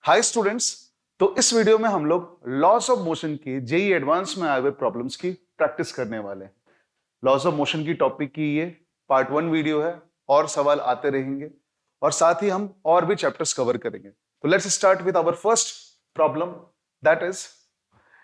Hi students. तो इस video में हम लोग लॉस ऑफ मोशन की जेई एडवांस में आए हुए प्रॉब्लम्स की प्रैक्टिस करने वाले हैं। लॉस ऑफ मोशन की टॉपिक की ये पार्ट 1 वीडियो है और सवाल आते रहेंगे और साथ ही हम और भी चैप्टर्स कवर करेंगे। तो let's start with our first problem, that is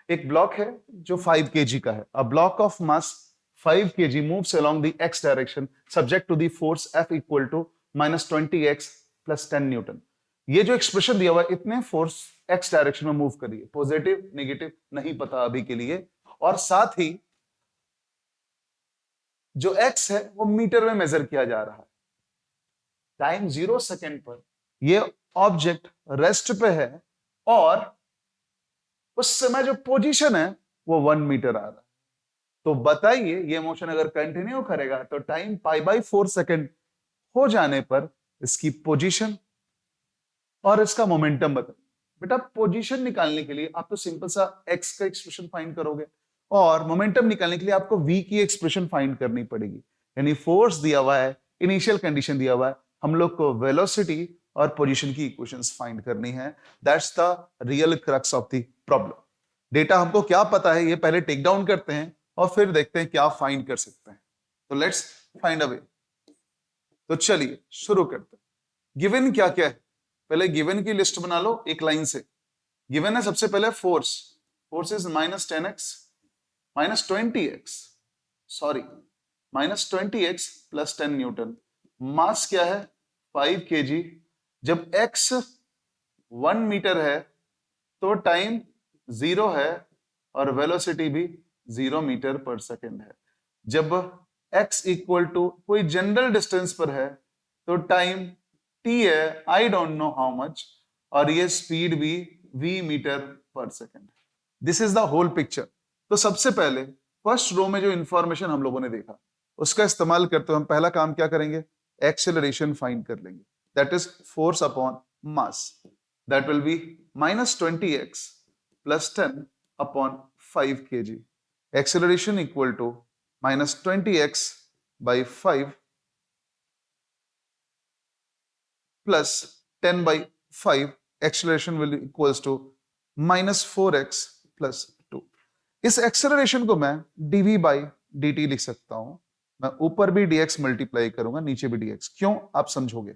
एक ब्लॉक है जो 5 kg का है। A block of mass 5 kg moves along the x direction subject to the force F equal to -20x plus 10 newton. ये जो expression दिया हुआ है, इतने फोर्स x डायरेक्शन में मूव करिए, पॉजिटिव नेगेटिव नहीं पता अभी के लिए, और साथ ही जो x है वो मीटर में मेजर किया जा रहा है। टाइम 0 सेकेंड पर ये ऑब्जेक्ट रेस्ट पे है और उस समय जो पोजीशन है वो 1 मीटर आ रहा है। तो बताइए ये मोशन अगर कंटिन्यू करेगा तो टाइम π/4 सेकेंड हो जाने पर इसकी पोजीशन और इसका मोमेंटम बताइए। बेटा पोजीशन निकालने के लिए आप तो सिंपल सा x का एक्सप्रेशन फाइंड करोगे और मोमेंटम निकालने के लिए आपको v की एक्सप्रेशन फाइंड करनी पड़ेगी। यानी फोर्स दिया हुआ है, इनिशियल कंडीशन दिया हुआ है, हम लोग को वेलोसिटी और पोजीशन की इक्वेशंस फाइंड करनी है। That's the real crux of the problem. Data हमको क्या पता है ये पहले टेक डाउन करते हैं और फिर देखते हैं क्या फाइंड कर सकते हैं। तो लेट्स फाइंड अ वे। तो चलिए शुरू करते हैं। गिवन क्या क्या है, पहले गिवन की लिस्ट बना लो एक लाइन से। गिवन है सबसे पहले force is -20x plus 10 newton. Mass क्या है 5 kg। जब x 1 मीटर है तो टाइम 0 है और वेलोसिटी भी 0 मीटर पर सेकेंड है। जब x इक्वल टू कोई जनरल डिस्टेंस पर है तो टाइम t है, I don't know how much, और ये स्पीड भी v मीटर पर सेकेंड है। This is the whole picture. तो सबसे पहले फर्स्ट रो में जो इंफॉर्मेशन हम लोगों ने देखा उसका इस्तेमाल करते हुए हम पहला काम क्या करेंगे, एक्सेलरेशन फाइंड कर लेंगे। That is force upon mass, that will be -20x plus 10 upon 5 kg। Acceleration equal to -20x by 5 plus 10 by 5, acceleration will equals to -4x plus 2। इस एक्सेलरेशन को मैं dv by dt लिख सकता हूं। मैं ऊपर भी dx मल्टीप्लाई करूंगा, नीचे भी dx। क्यों आप समझोगे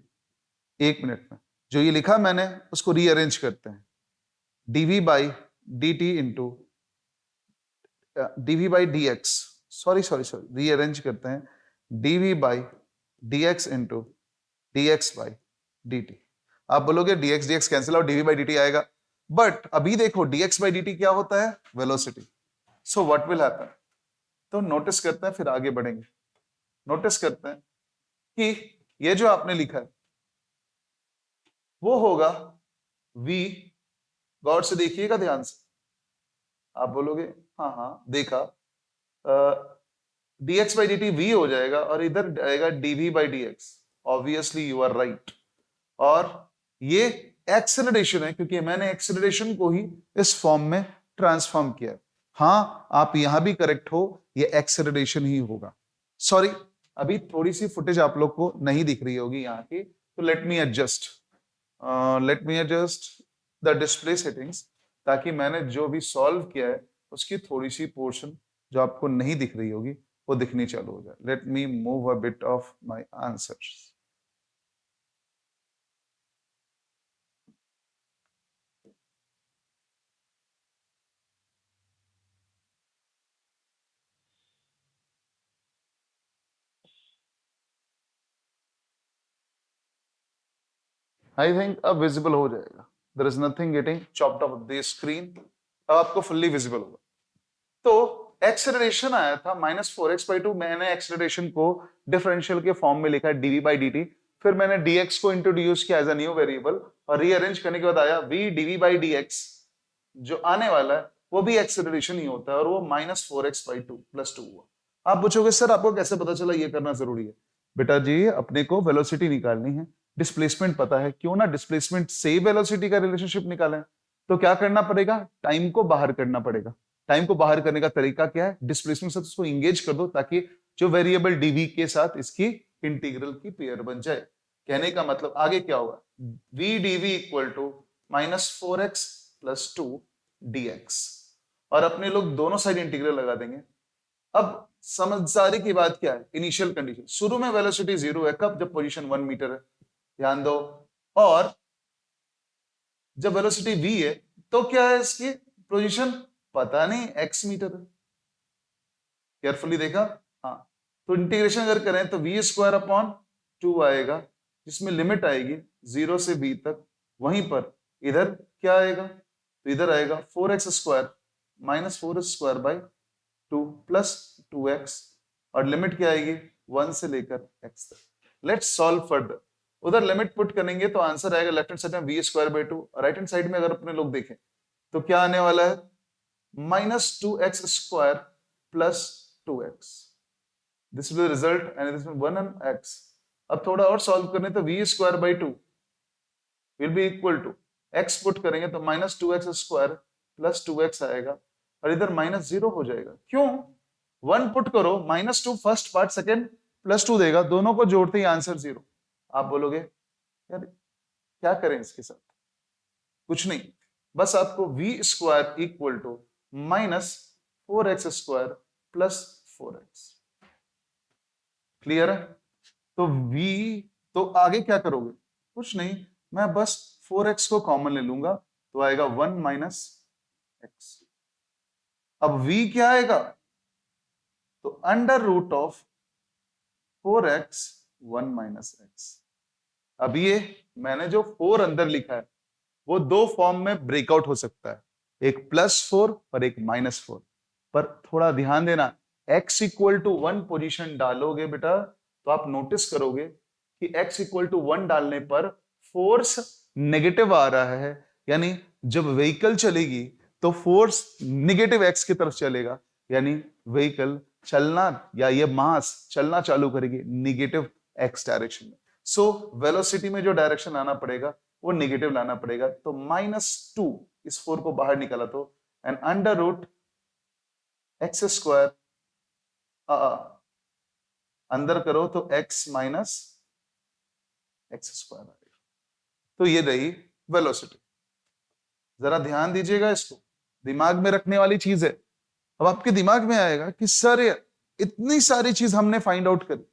एक मिनट में। जो ये लिखा मैंने उसको रीअरेंज करते हैं। dv by dt into dv by dx, sorry rearrange करते हैं। dv by dx into dx by dt। आप बोलोगे dx dx cancel out, dv by dt आएगा, बट अभी देखो dx by dt क्या होता है, velocity. So what will happen, तो नोटिस करते हैं फिर आगे बढ़ेंगे। नोटिस करते हैं कि ये जो आपने लिखा है वो होगा v, गौर से देखिएगा ध्यान से। आप बोलोगे हाँ हाँ देखा, dx by dt v हो जाएगा और इधर आएगा dv by dx। Obviously you are right. और ये एक्सेलरेशन है क्योंकि मैंने एक्सेलरेशन को ही इस फॉर्म में ट्रांसफॉर्म किया। हाँ आप यहां भी करेक्ट हो, ये एक्सेलरेशन ही होगा। सॉरी अभी थोड़ी सी फुटेज आप लोग को नहीं दिख रही होगी यहाँ की, तो let me adjust the display settings, ताकि मैंने जो भी सॉल्व किया है उसकी थोड़ी सी पोर्शन जो आपको नहीं दिख रही होगी वो दिखनी चालू हो जाए। Let me move a bit of my answers. I think अब विजिबल हो जाएगा। There is nothing getting chopped off the screen. अब आपको फुल्ली विजिबल होगा। तो एक्सेलरेशन आया था -4x/2। मैंने एक्सेलरेशन को डिफरेंशियल के फॉर्म में लिखा है dv by dt। फिर मैंने dx को इंट्रोड्यूस किया एज अ न्यू वेरिएबल और रीअरेंज करने के बाद आया v dv by dx। जो आने वाला है वो भी एक्सेलरेशन ही होता है और वो -4x/2 + 2 हुआ। आप पूछोगे सर आपको कैसे पता चला ये करना जरूरी है। बेटा जी अपने को वेलोसिटी निकालनी है, डिस्प्लेसमेंट पता है, क्यों ना डिस्प्लेसमेंट से वेलोसिटी का रिलेशनशिप निकालें। तो क्या करना पड़ेगा, टाइम को बाहर करना पड़ेगा। टाइम को बाहर करने का तरीका क्या है, डिस्प्लेसमेंट से उसको इंगेज कर दो ताकि जो वेरिएबल dv के साथ इसकी इंटीग्रल की पेयर बन जाए। कहने का मतलब आगे क्या होगा, v dv equal to -4x + 2 dx, और अपने लोग दोनों साइड इंटीग्रल लगा देंगे। अब समझदारी की बात क्या है, इनिशियल कंडीशन, शुरू में वेलोसिटी 0 है, कब? जब पोजीशन 1 मीटर है, ध्यान दो। और जब वेलोसिटी v है तो क्या है इसकी पोजीशन? पता नहीं, x मीटर है। केयरफुली देखा? हाँ, तो इंटीग्रेशन अगर करें तो v²/2 आएगा, जिसमें लिमिट आएगी 0 से b तक। वहीं पर इधर क्या आएगा? तो इधर आएगा 4x² -4x² 2 + 2x, और लिमिट क्या आएगी? 1 से लेकर x तक। Let's solve further. उधर लिमिट पुट करेंगे तो आंसर आएगा लेफ्ट हैंड साइड में v²/2, और राइट हैंड साइड में अगर अपने लोग देखें तो क्या आने वाला है? -2x² + 2x। This will result and this में 1x। अब थोड़ा और सॉल्व करने तो v²/2 will be equal to, x put करेंगे तो -2x² + 2x आएगा, और इधर -0 हो जाएगा। क्यों? 1 पुट करो, -2 फर्स्ट पार्ट, सेकेंड +2 देगा, दोनों को जोड़ते ही आंसर 0। आप बोलोगे यार क्या करें इसके साथ? कुछ नहीं, बस आपको v² = -4x² + 4x। क्लियर है? तो v, तो आगे क्या करोगे? कुछ नहीं, मैं बस 4x को कॉमन ले लूंगा, तो आएगा 1 - x। अब v क्या आएगा? तो √4x 1 - x। अब ये मैंने जो 4 अंदर लिखा है वो दो फॉर्म में ब्रेकआउट हो सकता है, एक +4 और एक -4। पर थोड़ा ध्यान देना, x = 1 पोजीशन डालोगे बेटा तो आप नोटिस करोगे कि x = 1 डालने पर फोर्स नेगेटिव आ रहा है, यानी जब व्हीकल चलेगी तो फोर्स नेगेटिव x की तरफ चलेगा, यानी व्हीकल चलना या ये मास चलना चालू करेगी नेगेटिव x डायरेक्शन में। सो वेलोसिटी में जो डायरेक्शन आना पड़ेगा वो नेगेटिव लाना पड़ेगा। तो -2, इस 4 को बाहर निकाला तो, एंड √x², अंदर करो तो x - x² आएगा। तो ये रही वेलोसिटी। जरा ध्यान दीजिएगा, इसको दिमाग में रखने वाली चीज है। अब आपके दिमाग में आएगा कि सर इतनी सारी चीज हमने फाइंड आउट करी,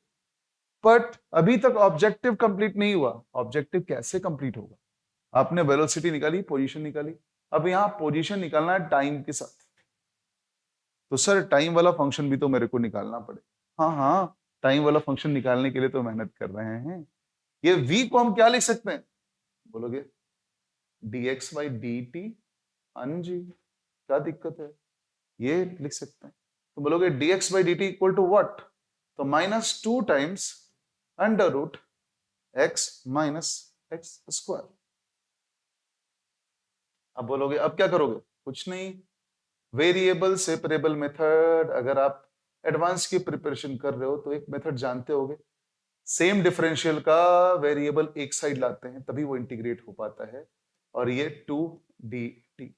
बट अभी तक ऑब्जेक्टिव कंप्लीट नहीं हुआ। ऑब्जेक्टिव कैसे कंप्लीट होगा? आपने वेलोसिटी निकाली, पोजीशन निकाली, अब यहां पोजीशन निकालना है टाइम के साथ। तो सर टाइम वाला फंक्शन भी तो मेरे को निकालना पड़े। हाँ हाँ, टाइम वाला फंक्शन निकालने के लिए तो मेहनत कर रहे हैं। ये v को हम क्या लिख सकते हैं? बोलोगे dx/dt। हाँ जी, क्या दिक्कत है? ये लिख सकते हैं। तो बोलोगे dx/dt इक्वल टू व्हाट? तो -2 टाइम्स √x - x²। अब बोलोगे अब क्या करोगे? कुछ नहीं, वेरिएबल सेपरेबल मेथड। अगर आप एडवांस की प्रिपरेशन कर रहे हो तो एक मेथड जानते होगे, सेम डिफरेंशियल का वेरिएबल एक साइड लाते हैं तभी वो इंटीग्रेट हो पाता है, और ये 2dt।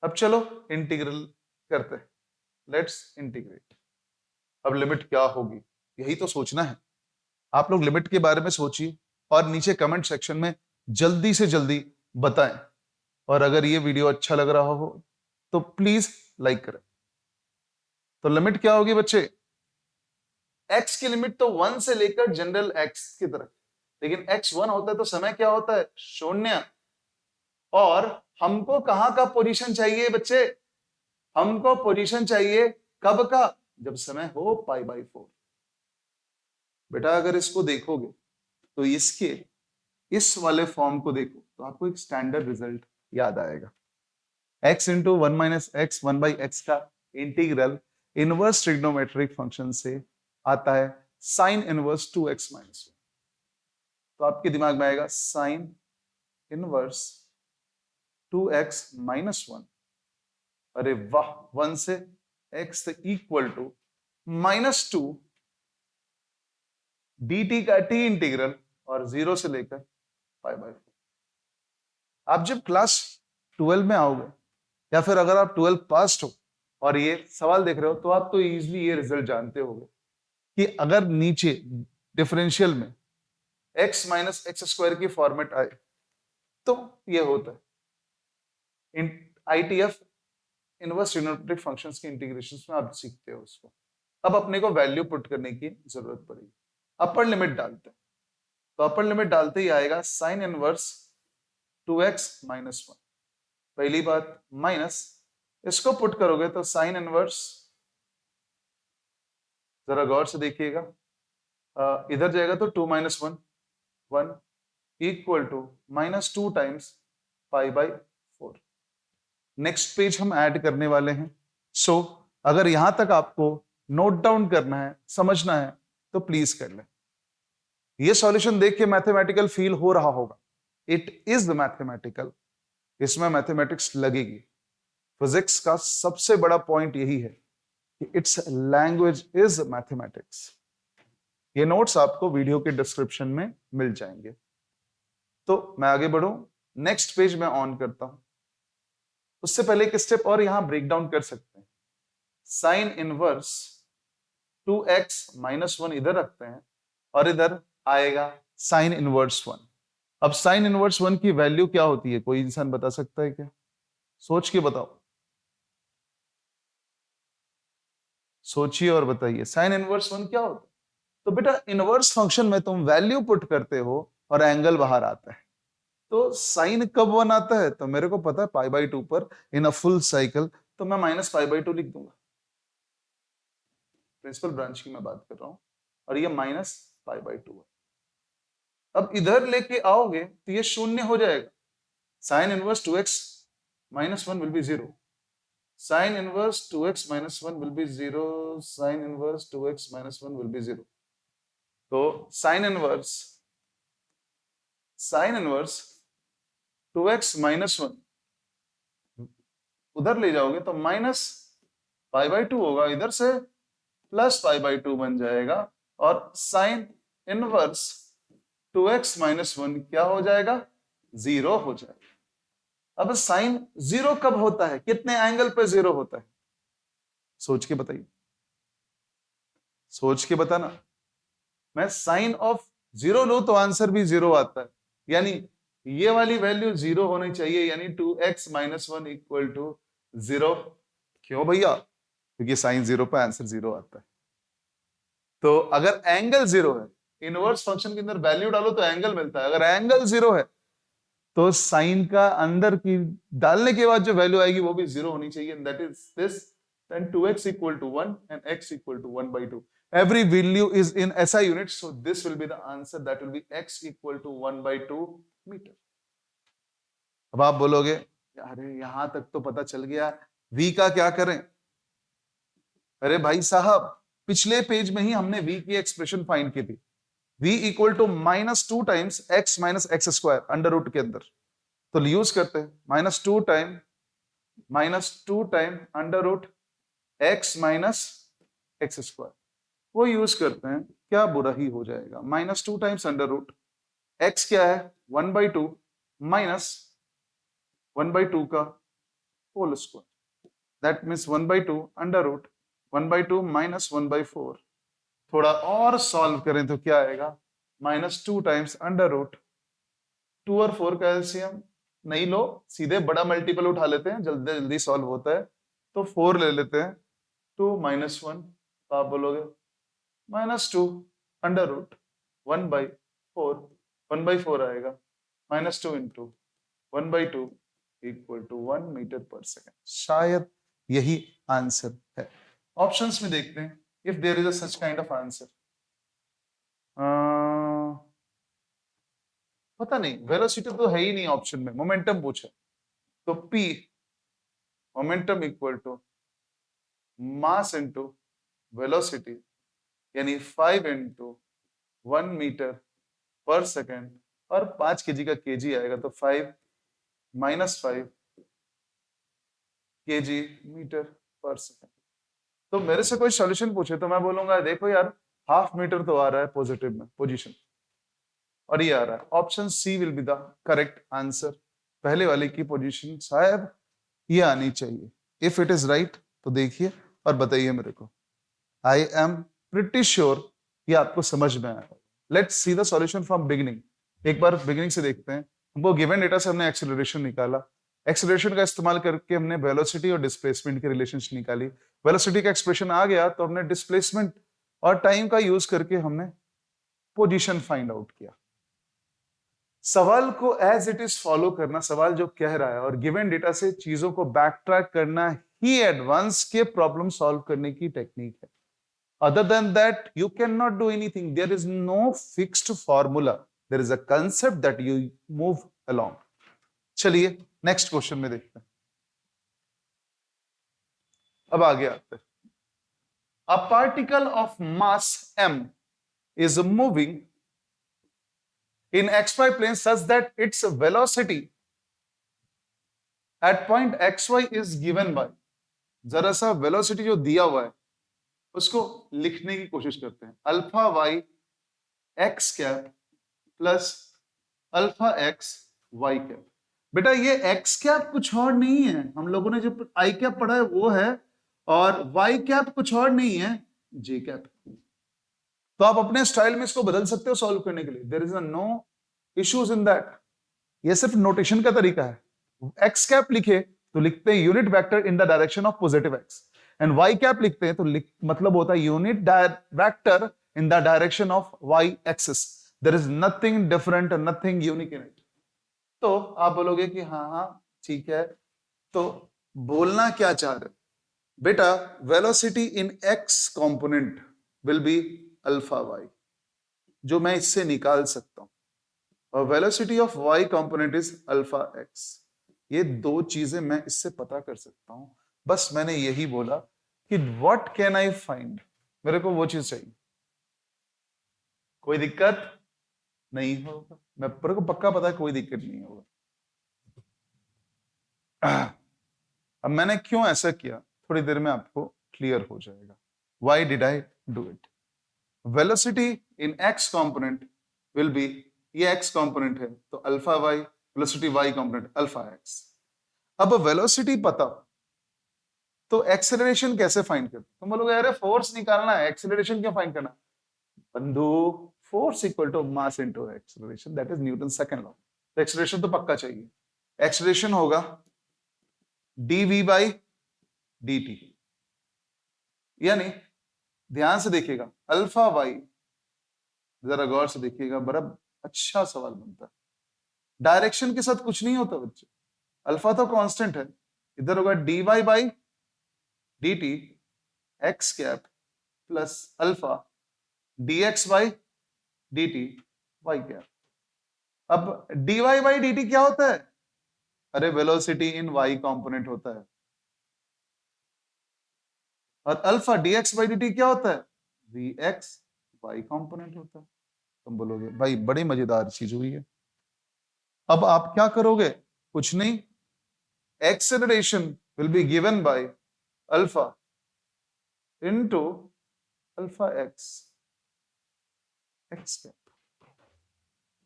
अब चलो इंटीग्रल करते हैं, लेट्स इंटीग्रेट। अब लिमिट क्या होगी यही तो सोचना है। आप लोग लिमिट के बारे में सोचिए और नीचे कमेंट सेक्शन में जल्दी से जल्दी बताएं, और अगर ये वीडियो अच्छा लग रहा हो तो प्लीज लाइक करें। तो लिमिट क्या होगी बच्चे? x की लिमिट तो 1 से लेकर जनरल x की तरफ, लेकिन x 1 होता है तो समय क्या होता है? 0। और हमको कहां का पोजीशन चाहिए बच्चे? हमको पोजीशन चाहिए कब का? जब समय हो π/4। बेटा अगर इसको देखोगे तो इसके इस वाले फॉर्म को देखो तो आपको एक स्टैंडर्ड रिजल्ट याद आएगा। x × 1 - x 1/x का इंटीग्रल इनवर्स ट्रिग्नोमेट्रिक फंक्शन से आता है sin इनवर्स 2x - 1। तो आपके दिमाग में आएगा sin इनवर्स 2x - 1। अरे वाह, 1 से x इक्वल टू -2 dt का t इंटीग्रल, और 0 से लेकर π/4। आप जब क्लास 12 में आओगे या फिर अगर आप 12 पास हो और ये सवाल देख रहे हो तो आप तो इजीली ये रिजल्ट जानते होगे कि अगर नीचे डिफरेंशियल में x - x² की फॉर्मेट आए तो ये होता है ITF, इनवर्स ट्रिग्नोमेट्रिक फंक्शंस के इंटीग्रेशंस में आप सीखते हो उसको। अब अपने को वैल्यू पुट करने की जरूरत पड़ेगी। अपर लिमिट डालते हैं, तो अपर लिमिट डालते ही आएगा साइन इनवर्स 2x माइनस 1। पहली बात माइनस, इसको पुट करोगे तो साइन इनवर्स, जरा गौर से देखिएगा, इधर जाएगा तो 2 minus 1 1 equal to minus 2 times pi by 4। Next page हम ऐड करने वाले हैं। सो अगर यहां तक आपको नोट डाउन करना है, समझना है, तो प्लीज कर लें। ये सॉल्यूशन देख के मैथमेटिकल फील हो रहा होगा, इट इज मैथमेटिकल, इसमें मैथमेटिक्स लगेगी। फिजिक्स का सबसे बड़ा पॉइंट यही है कि इट्स लैंग्वेज इज मैथमेटिक्स। ये नोट्स आपको वीडियो के डिस्क्रिप्शन में मिल जाएंगे। तो मैं आगे बढ़ूं, नेक्स्ट पेज में ऑन करता हूं। उससे पहले एक स्टेप और यहां ब्रेक डाउन कर सकते हैं। साइन इनवर्स 2x माइनस 1 इधर रखते हैं और इधर आएगा साइन इनवर्स 1। अब साइन इनवर्स 1 की वैल्यू क्या होती है, कोई इंसान बता सकता है क्या? सोच के बताओ, सोचिए और बताइए साइन इनवर्स 1 क्या होता है। तो बेटा इनवर्स फंक्शन में तुम वैल्यू पुट करते हो और एंगल बाहर आता है। तो साइन कब 1 आता है, तो मेरे को पता है पाई बाई 2 पर इन अ फुल साइकिल, तो मैं माइनस पाई बाई 2 लिख दूंगा। प्रिंसिपल ब्रांच की मैं बात कर रहा हूं, और ये माइनस पाई बाई 2 है। अब इधर लेके आओगे तो ये शून्य हो जाएगा। Sine inverse 2x minus 1 will be 0। Sine inverse 2x minus 1 will be 0। Sine inverse 2x minus 1 will be 0। तो साइन इनवर्स 2x माइनस 1 उधर ले जाओगे तो माइनस पाई बाई 2 होगा, इधर से प्लस पाई बाई 2 बन जाएगा, और साइन इनवर्स 2x माइनस 1 क्या हो जाएगा, 0 हो जाएगा। अब साइन 0 कब होता है, कितने एंगल पे 0 होता है, सोच के बताइए, सोच के बताना। मैं साइन ऑफ 0 लू तो आंसर भी 0 आता है, यानी ये वाली वैल्यू 0 होनी चाहिए, यानी 2x माइनस 1 इक्वल टू 0। क्यों भैया? क्योंकि साइन 0 पे आंसर 0 आता है। तो अगर एंगल 0 है, इनवर्स फंक्शन के अंदर वैल्यू डालो तो एंगल मिलता है। अगर एंगल 0 है तो साइन का अंदर की डालने के बाद जो वैल्यू आएगी वो भी 0 होनी चाहिए, that is this. then 2x equal to 1 and x equal to 1 by 2. Every value is in SI units, so this will be the answer, that will be x equal to 1 by 2 meter. अब आप बोलोगे अरे यहां तक तो पता चल गया, v का क्या करें? अरे भाई साहब, पिछले पेज में ही हमने v की एक्सप्रेशन फाइंड की थी, v equal to minus 2 times x minus x square under root के अंदर। तो यूज करते हैं minus 2 time under root x minus x square, वो यूज करते हैं, क्या बुरा ही हो जाएगा। Minus 2 times under root x क्या है, 1 बाई 2 माइनस 1 बाई 2 का whole square, that means 1 by 2 under root 1 by 2 minus 1 by 4। थोड़ा और सॉल्व करें तो क्या आएगा, माइनस 2 टाइम्स अंडर रूट 2 और 4 का एलसीएम नहीं लो, सीधे बड़ा मल्टीपल उठा लेते हैं, जल्दी जल्दी सॉल्व होता है। तो 4 ले लेते हैं, 2 माइनस 1, तो आप बोलोगे minus 2 under root 1 by 4, 1 by 4 आएगा, minus 2 into 1 by 2 equal to 1 metre per second. शायद यही आंसर है। ऑप्शंस में देखते हैं if there is a such kind of answer. पता नहीं, वेलोसिटी तो है ही नहीं ऑप्शन में, मोमेंटम पूछा, तो P momentum equal to mass into velocity, यानी 5 इंटू 1 मीटर पर सेकेंड, और 5 केजी का केजी आएगा, तो 5 minus 5 KG metre per second. तो मेरे से कोई सॉल्यूशन पूछे तो मैं बोलूंगा देखो यार, हाफ मीटर तो आ रहा है पॉजिटिव में पोजीशन, और ये आ रहा है, option C will be the correct answer. पहले वाले की पोजीशन शायद ये आनी चाहिए। इफ इट इज राइट तो देखिए और बताइए मेरे को। आई एम प्रिटी श्योर ये आपको समझ में आया। Let's see the solution from beginning. एक बार बिगिनिंग से देखते हैं। वो गिवन डेटा से हमने एक्सेलरेशन निकाला, एक्सेलरेशन का इस्तेमाल करके हमने वेलोसिटी और डिस्प्लेसमेंट की रिलेशनशिप निकाली, वेलोसिटी का एक्सप्रेशन आ गया तो हमने डिस्प्लेसमेंट और टाइम का यूज करके हमने पोजीशन फाइंड आउट किया। सवाल को एज इट इज फॉलो करना, सवाल जो कह रहा है, और गिवन डेटा से चीजों को बैक ट्रैक करना ही एडवांस के प्रॉब्लम सॉल्व करने की टेक्निक है। Other than that you can not do anything, there is no fixed formula, there is a concept that you move along. चलिए नेक्स्ट क्वेश्चन में देखते हैं। अब आगे आते हैं। A particle of mass m is moving in xy plane such that its velocity at point xy is given by, जरा सा वेलोसिटी जो दिया हुआ है उसको लिखने की कोशिश करते हैं। Alpha y x cap plus alpha x y cap. बेटा ये एक्स कैप कुछ और नहीं है, हम लोगों ने जो आई कैप पढ़ा है वो है, और वाई कैप कुछ और नहीं है, जे कैप। तो आप अपने स्टाइल में इसको बदल सकते हो सॉल्व करने के लिए, there is no issues in that. ये सिर्फ नोटेशन का तरीका है। एक्स कैप लिखे तो लिखते हैं unit vector in the direction of positive x, and y cap लिखते हैं तो मतलब होता है unit vector in the direction of y axis. There is nothing different, nothing unique in it. तो आप बोलोगे कि हाँ हाँ ठीक है, तो बोलना क्या चाह रहे? बेटा velocity in x component will be alpha y, जो मैं इससे निकाल सकता हूं, और velocity of y component is alpha x. ये दो चीजें मैं इससे पता कर सकता हूं। बस मैंने यही बोला कि व्हाट कैन आई फाइंड, मेरे को वो चीज चाहिए। कोई दिक्कत नहीं होगा, मेरे को पक्का पता है कोई दिक्कत नहीं होगा। अब मैंने क्यों ऐसा किया थोड़ी देर में आपको क्लियर हो जाएगा। Why did I do it? Velocity in x component will be, ये x component है तो alpha y, velocity y component alpha x। अब वेलोसिटी पता तो एक्सेलरेशन कैसे फाइंड करते? तुम बोलोगे अरे फोर्स निकालना है, एक्सेलरेशन क्यों फाइंड करना? बंधु, force equal to mass into acceleration, that is Newton second law. तो एक्सेलरेशन तो पक्का चाहिए। एक्सेलरेशन होगा dv बाई dt, यानी ध्यान से देखिएगा अल्फा वाई, जरा गौर से देखिएगा, बड़ा अच्छा सवाल बनता है। डायरेक्शन के साथ कुछ नहीं होता बच्चे, अल्फा तो कांस्टेंट है, इधर होगा dy by dt x cap plus alpha dx by dt y cap. अब dy बाई dt क्या होता है? अरे वेलोसिटी इन y कंपोनेंट होता है, और अल्फा dx बाई dt क्या होता है? vx y कंपोनेंट होता है। तुम बोलोगे भाई बड़ी मजेदार चीज हुई है। अब आप क्या करोगे? कुछ नहीं, acceleration will be given by alpha into alpha x x cap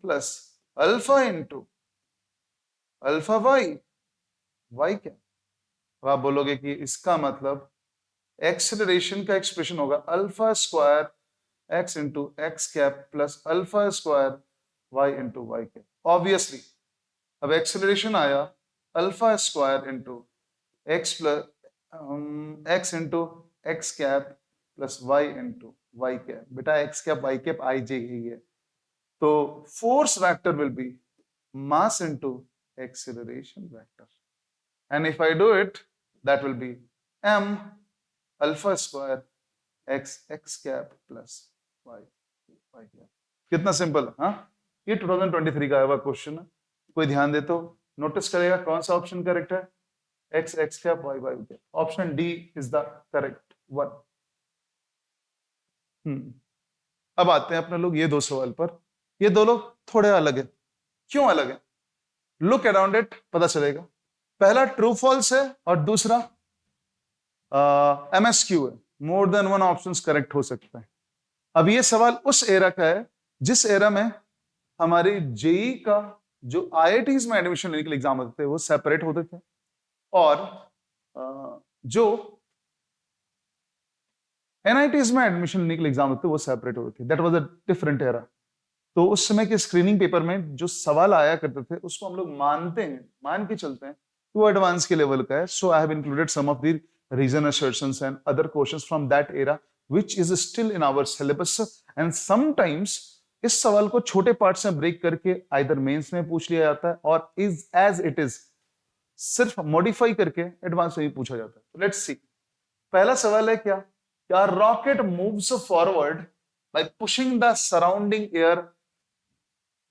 plus alpha into alpha y y cap. अब आप बोलोगे कि इसका मतलब एक्सेलरेशन का एक्सप्रेशन होगा alpha square x into x cap plus alpha square y into y cap. Obviously अब acceleration आया alpha square into x plus x into x cap plus y into y cap. बेटा x cap y cap I J ही है, तो force vector will be mass into acceleration vector, and if I do it that will be m alpha square x x cap plus y y cap. कितना simple, हाँ? ये 2023 का आया हुआ question है, कोई ध्यान दे तो नोटिस करेगा कौन सा ऑप्शन करेक्ट है, x x cap y y cap. Option D is the correct one. अब आते हैं अपने लोग ये दो सवाल पर। ये दो लोग थोड़े अलग है। क्यों अलग है? लुक अराउंड इट, पता चलेगा। पहला ट्रू फॉल्स है और दूसरा MSQ है, more than one options correct हो सकता है। अब ये सवाल उस एरा का है जिस एरा में हमारी जेई का जो IITs में एडमिशन लेने के लिए एग्जाम होते थे वो सेपरेट होते थे, और जो NITs में एडमिशन लेने के लिए एग्जाम होते थे वो सेपरेट होते थे। That was a different era. तो उस समय के स्क्रीनिंग पेपर में जो सवाल आया करते थे उसको हम लोग मानते हैं, मान के चलते हैं तो एडवांस के लेवल का है. So I have included some of the reason assertions and other questions from that era which is still in our syllabus. And sometimes इस सवाल को छोटे पार्ट्स में ब्रेक करके आइदर मेंस में पूछ लिया जाता है और इज एज इट इज सिर्फ मॉडिफाई करके एडवांस में भी पूछा जाता है. Let's see. पहला सवाल है क्या rocket moves forward bye pushing the surrounding air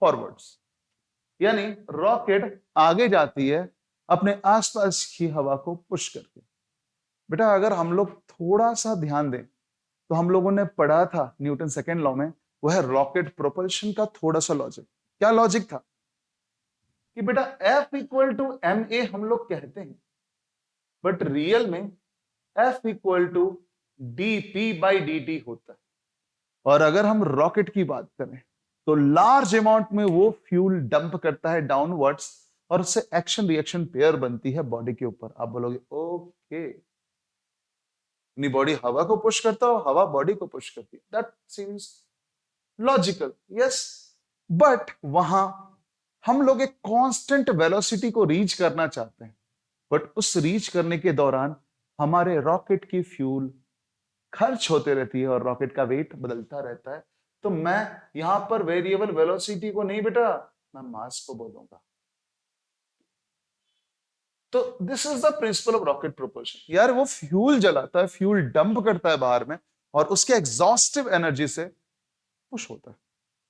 forwards. यानी रॉकेट आगे जाती है अपने आसपास की हवा को पुश करके. बेटा अगर हम लोग थोड़ा सा ध्यान दें तो हम लोगों ने पढ़ा था न्यूटन सेकेंड लॉ में, वो है रॉकेट प्रोपल्शन का थोड़ा सा लॉजिक. क्या लॉजिक था कि बेटा F equal to M A हम लोग कहते हैं, बट रियल में F equal to D P by D T होता है. और अगर हम रॉकेट की बात करें तो लार्ज अमाउंट में वो फ्यूल डंप करता है डाउनवर्ड्स और उससे एक्शन रिएक्शन पेयर बनती है बॉडी के ऊपर. आप बोलोगे ओके, अपनी बॉडी हवा को पुश करता हो, हवा बॉडी को पुश करती है. That seems logical, yes. But वहां हम लोग एक कांस्टेंट वेलोसिटी को रीच करना चाहते हैं, बट उस रीच करने के दौरान हमारे रॉकेट की फ्यूल खर्च होते रहती है और रॉकेट का वेट बदलता रहता है. तो मैं यहां पर वेरिएबल वेलोसिटी को नहीं बेटा, मैं मास को बोलूंगा. तो this is the principle of rocket propulsion. यार वो फ्यूल जलाता है, फ्यूल डंप करता है बाहर में और उसके एग्जॉस्टिव एनर्जी से पुश होता है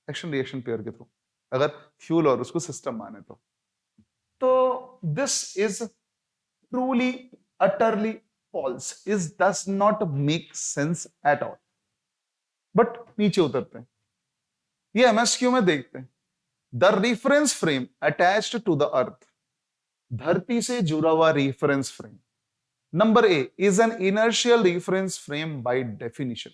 एक्शन रिएक्शन पेयर के थ्रू, अगर फ्यूल और उसको सिस्टम माने तो this is truly utterly false. Is does not make sense at all. But नीचे उतरते हैं, ये एमएसक्यू में देखते हैं. The reference frame attached to the earth, धरती से जुड़ा हुआ reference frame. Number A is an inertial reference frame by definition.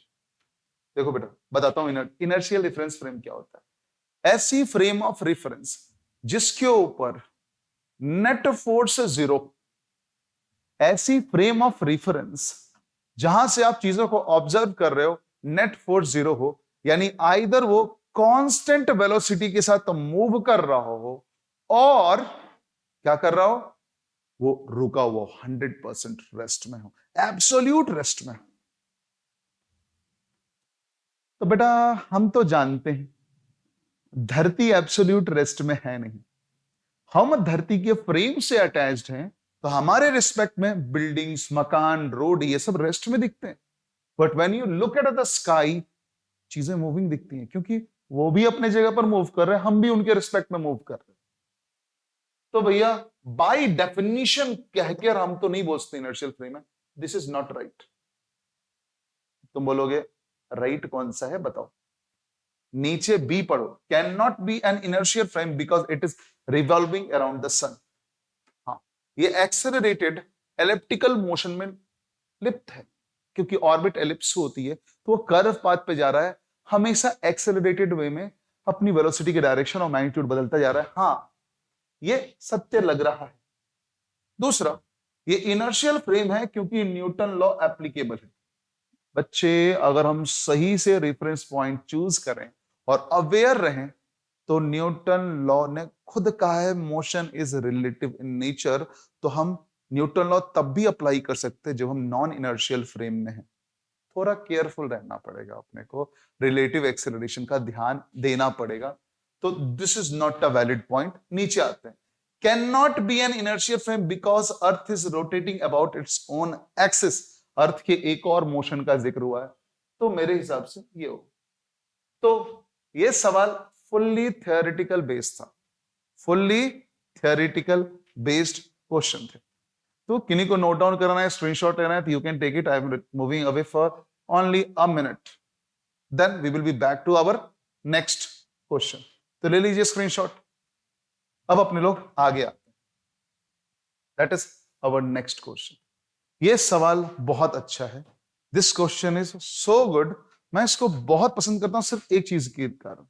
देखो बेटा बताता हूं इनर्शियल रेफरेंस फ्रेम क्या होता है. ऐसी फ्रेम ऑफ रेफरेंस जिसके ऊपर नेट फोर्स 0, ऐसी फ्रेम ऑफ रेफरेंस जहां से आप चीजों को ऑब्जर्व कर रहे हो, नेट फोर्स 0 हो, यानी आइदर वो कांस्टेंट वेलोसिटी के साथ मूव कर रहा हो और क्या कर रहा हो, वो रुका हुआ 100% रेस्ट में हो, एब्सोल्यूट रेस्ट में. तो बेटा हम तो जानते हैं धरती एब्सोल्यूट रेस्ट में है नहीं. हम धरती के फ्रेम से अटैच्ड हैं तो हमारे रिस्पेक्ट में बिल्डिंग्स, मकान, रोड ये सब रेस्ट में दिखते हैं. But when you look at the sky, चीजें मूविंग दिखती हैं क्योंकि वो भी अपने जगह पर मूव कर रहे हैं, हम भी उनके रिस्पेक्ट में मूव कर रहे हैं. तो भैया बाय डेफिनेशन कहकर हम तो नहीं बोलते इनर्शियल फ्रेम है. This is not right. तुम बोलोगे राइट कौन सा है बताओ. नीचे बी पढ़ो, can not be an inertial frame because it is revolving around the sun. हाँ, ये एक्सेलरेटेड एलिप्टिकल मोशन में लिप्त है क्योंकि ऑर्बिट एलिप्स होती है तो वो कर्व पाथ पे जा रहा है, हमेशा एक्सेलरेटेड वे में अपनी वेलोसिटी के डायरेक्शन और मैग्नीट्यूड बदलता जा रहा है. हाँ, ये सत्य लग रहा है. दूसरा, ये इनर्शियल फ्रेम है क्योंकि न्यूटन लॉ एप्लीकेबल है. बच्चे अगर हम सही से रेफरेंस पॉइंट चूज करें और अवेयर रहें तो न्यूटन लॉ ने खुद कहा है motion is relative in nature. तो हम न्यूटन लॉ तब भी अप्लाई कर सकते हैं जब हम नॉन इनर्शियल फ्रेम में हैं. थोड़ा केयरफुल रहना पड़ेगा, अपने को रिलेटिव एक्सेलरेशन का ध्यान देना पड़ेगा. तो this is not a valid point. नीचे आते हैं. Can not be an inertial frame because earth is rotating about its own axis. Earth के एक और मोशन का जिक्र हुआ है तो मेरे हिसाब से ये हो. तो ये सवाल फुल्ली थियोरेटिकल बेस्ड था, फुल्ली थियोरेटिकल बेस्ड क्वेश्चन थे. तो किन्हीं को नोट डाउन करना है, स्क्रीनशॉट लेना है तो you can take it. I am moving away for only a minute, then we will be back to our next question. तो ले लीजिए स्क्रीनशॉट. अब अपने लोग आगे आते हैं. That is our next question. ये सवाल बहुत अच्छा है. This question is so good. मैं इसको बहुत पसंद करता हूं सिर्फ एक चीज के कारण.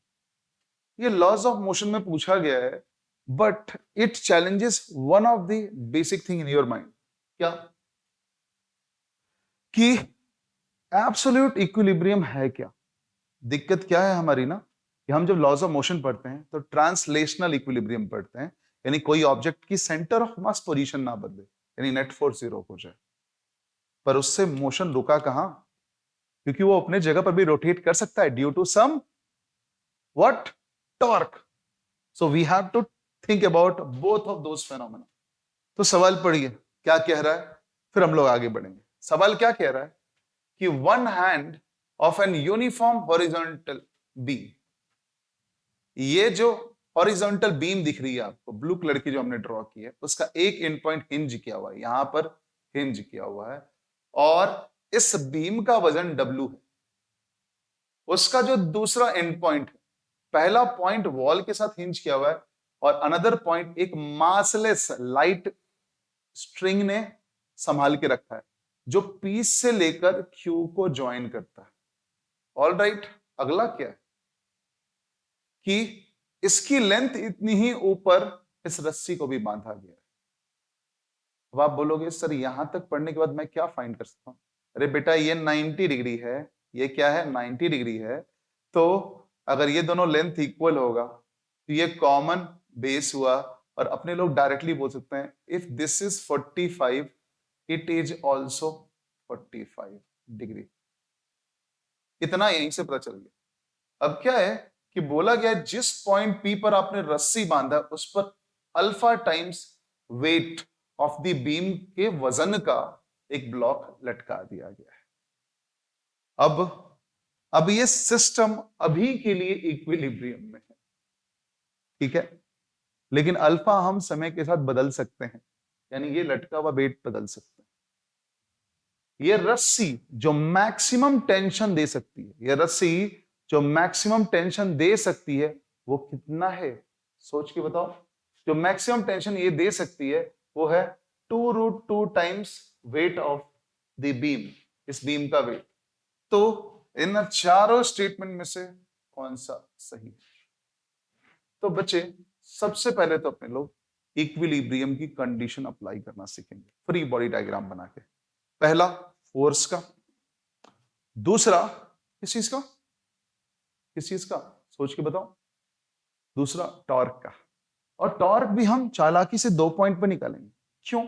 ये लॉज ऑफ मोशन में पूछा गया है but it challenges one of the basic thing in your mind. क्या? कि एब्सोल्यूट इक्विलिब्रियम है क्या. दिक्कत क्या है हमारी ना, कि हम जब लॉज ऑफ मोशन पढ़ते हैं तो ट्रांसलेशनल इक्विलिब्रियम पढ़ते हैं, यानी कोई ऑब्जेक्ट की सेंटर ऑफ मास पोजीशन ना बदले, यानी नेट फोर्स 0 हो जाए, पर उससे मोशन रुका कहां, क्योंकि वो अपने जगह पर भी रोटेट कर सकता है due to some what, torque. So we have to think about both of those phenomena. तो सवाल पढ़िए क्या कह रहा है, फिर हम लोग आगे बढ़ेंगे। सवाल क्या कह रहा है कि one hand of an uniform horizontal beam, ये जो हॉरिजॉन्टल बीम दिख रही है आपको ब्लू कलर की जो हमने ड्रॉ की है, उसका एक एंड पॉइंट हिंज किया हुआ है, यहां पर हिंज किया हुआ है, और इस बीम का वजन W है। उसका जो दूसरा एंड पॉइंट है, पहला पॉइंट वॉल के साथ हिंज किया हुआ है, और अनदर पॉइंट एक मासलेस लाइट स्ट्रिंग ने संभाल के रखा है, जो पी से लेकर क्यू को ज्वाइन करता है। ऑल राइट, अगला क्या है कि इसकी लेंथ इतनी ही ऊपर इस रस्सी को भी बांधा गया है। अब आप बोलोगे सर यहां तक पढ़ने के बाद मैं क्या फाइंड कर सकता हूं? अरे बेटा ये 90 डिग्री है, ये क्या है 90 डिग्री है, तो अगर ये दोनों लेंथ इक्वल होगा तो ये कॉमन बेस हुआ, और अपने लोग डायरेक्टली बोल सकते हैं if this is 45 it is also 45 degree. इतना यहीं से पता चल गया। अब क्या है कि बोला गया जिस पॉइंट पी पर आपने रस्सी बांधा उस पर alpha times wait of the beam के वजन का एक ब्लॉक लटका दिया गया है। अब ये सिस्टम अभी के लिए इक्विलिब्रियम में है, ठीक है, लेकिन अल्फा हम समय के साथ बदल सकते हैं, यानी ये लटका हुआ वेट बदल सकते हैं। ये रस्सी जो मैक्सिमम टेंशन दे सकती है, ये रस्सी जो मैक्सिमम टेंशन दे सकती है वो कितना है, सोच के बताओ। जो मैक्सिमम टेंशन ये दे सकती है वो है 2√2 times wait of the beam, इस बीम का वेट। तो इन चारों स्टेटमेंट में से कौन सा सही है? तो बच्चे सबसे पहले तो अपने लोग इक्विलिब्रियम की कंडीशन अप्लाई करना सीखेंगे फ्री बॉडी डायग्राम बना के। पहला फोर्स का, दूसरा किस चीज का, किस चीज का सोच के बताओ, दूसरा टॉर्क का। और टॉर्क भी हम चालाकी से 2 पॉइंट पर निकालेंगे। क्यों?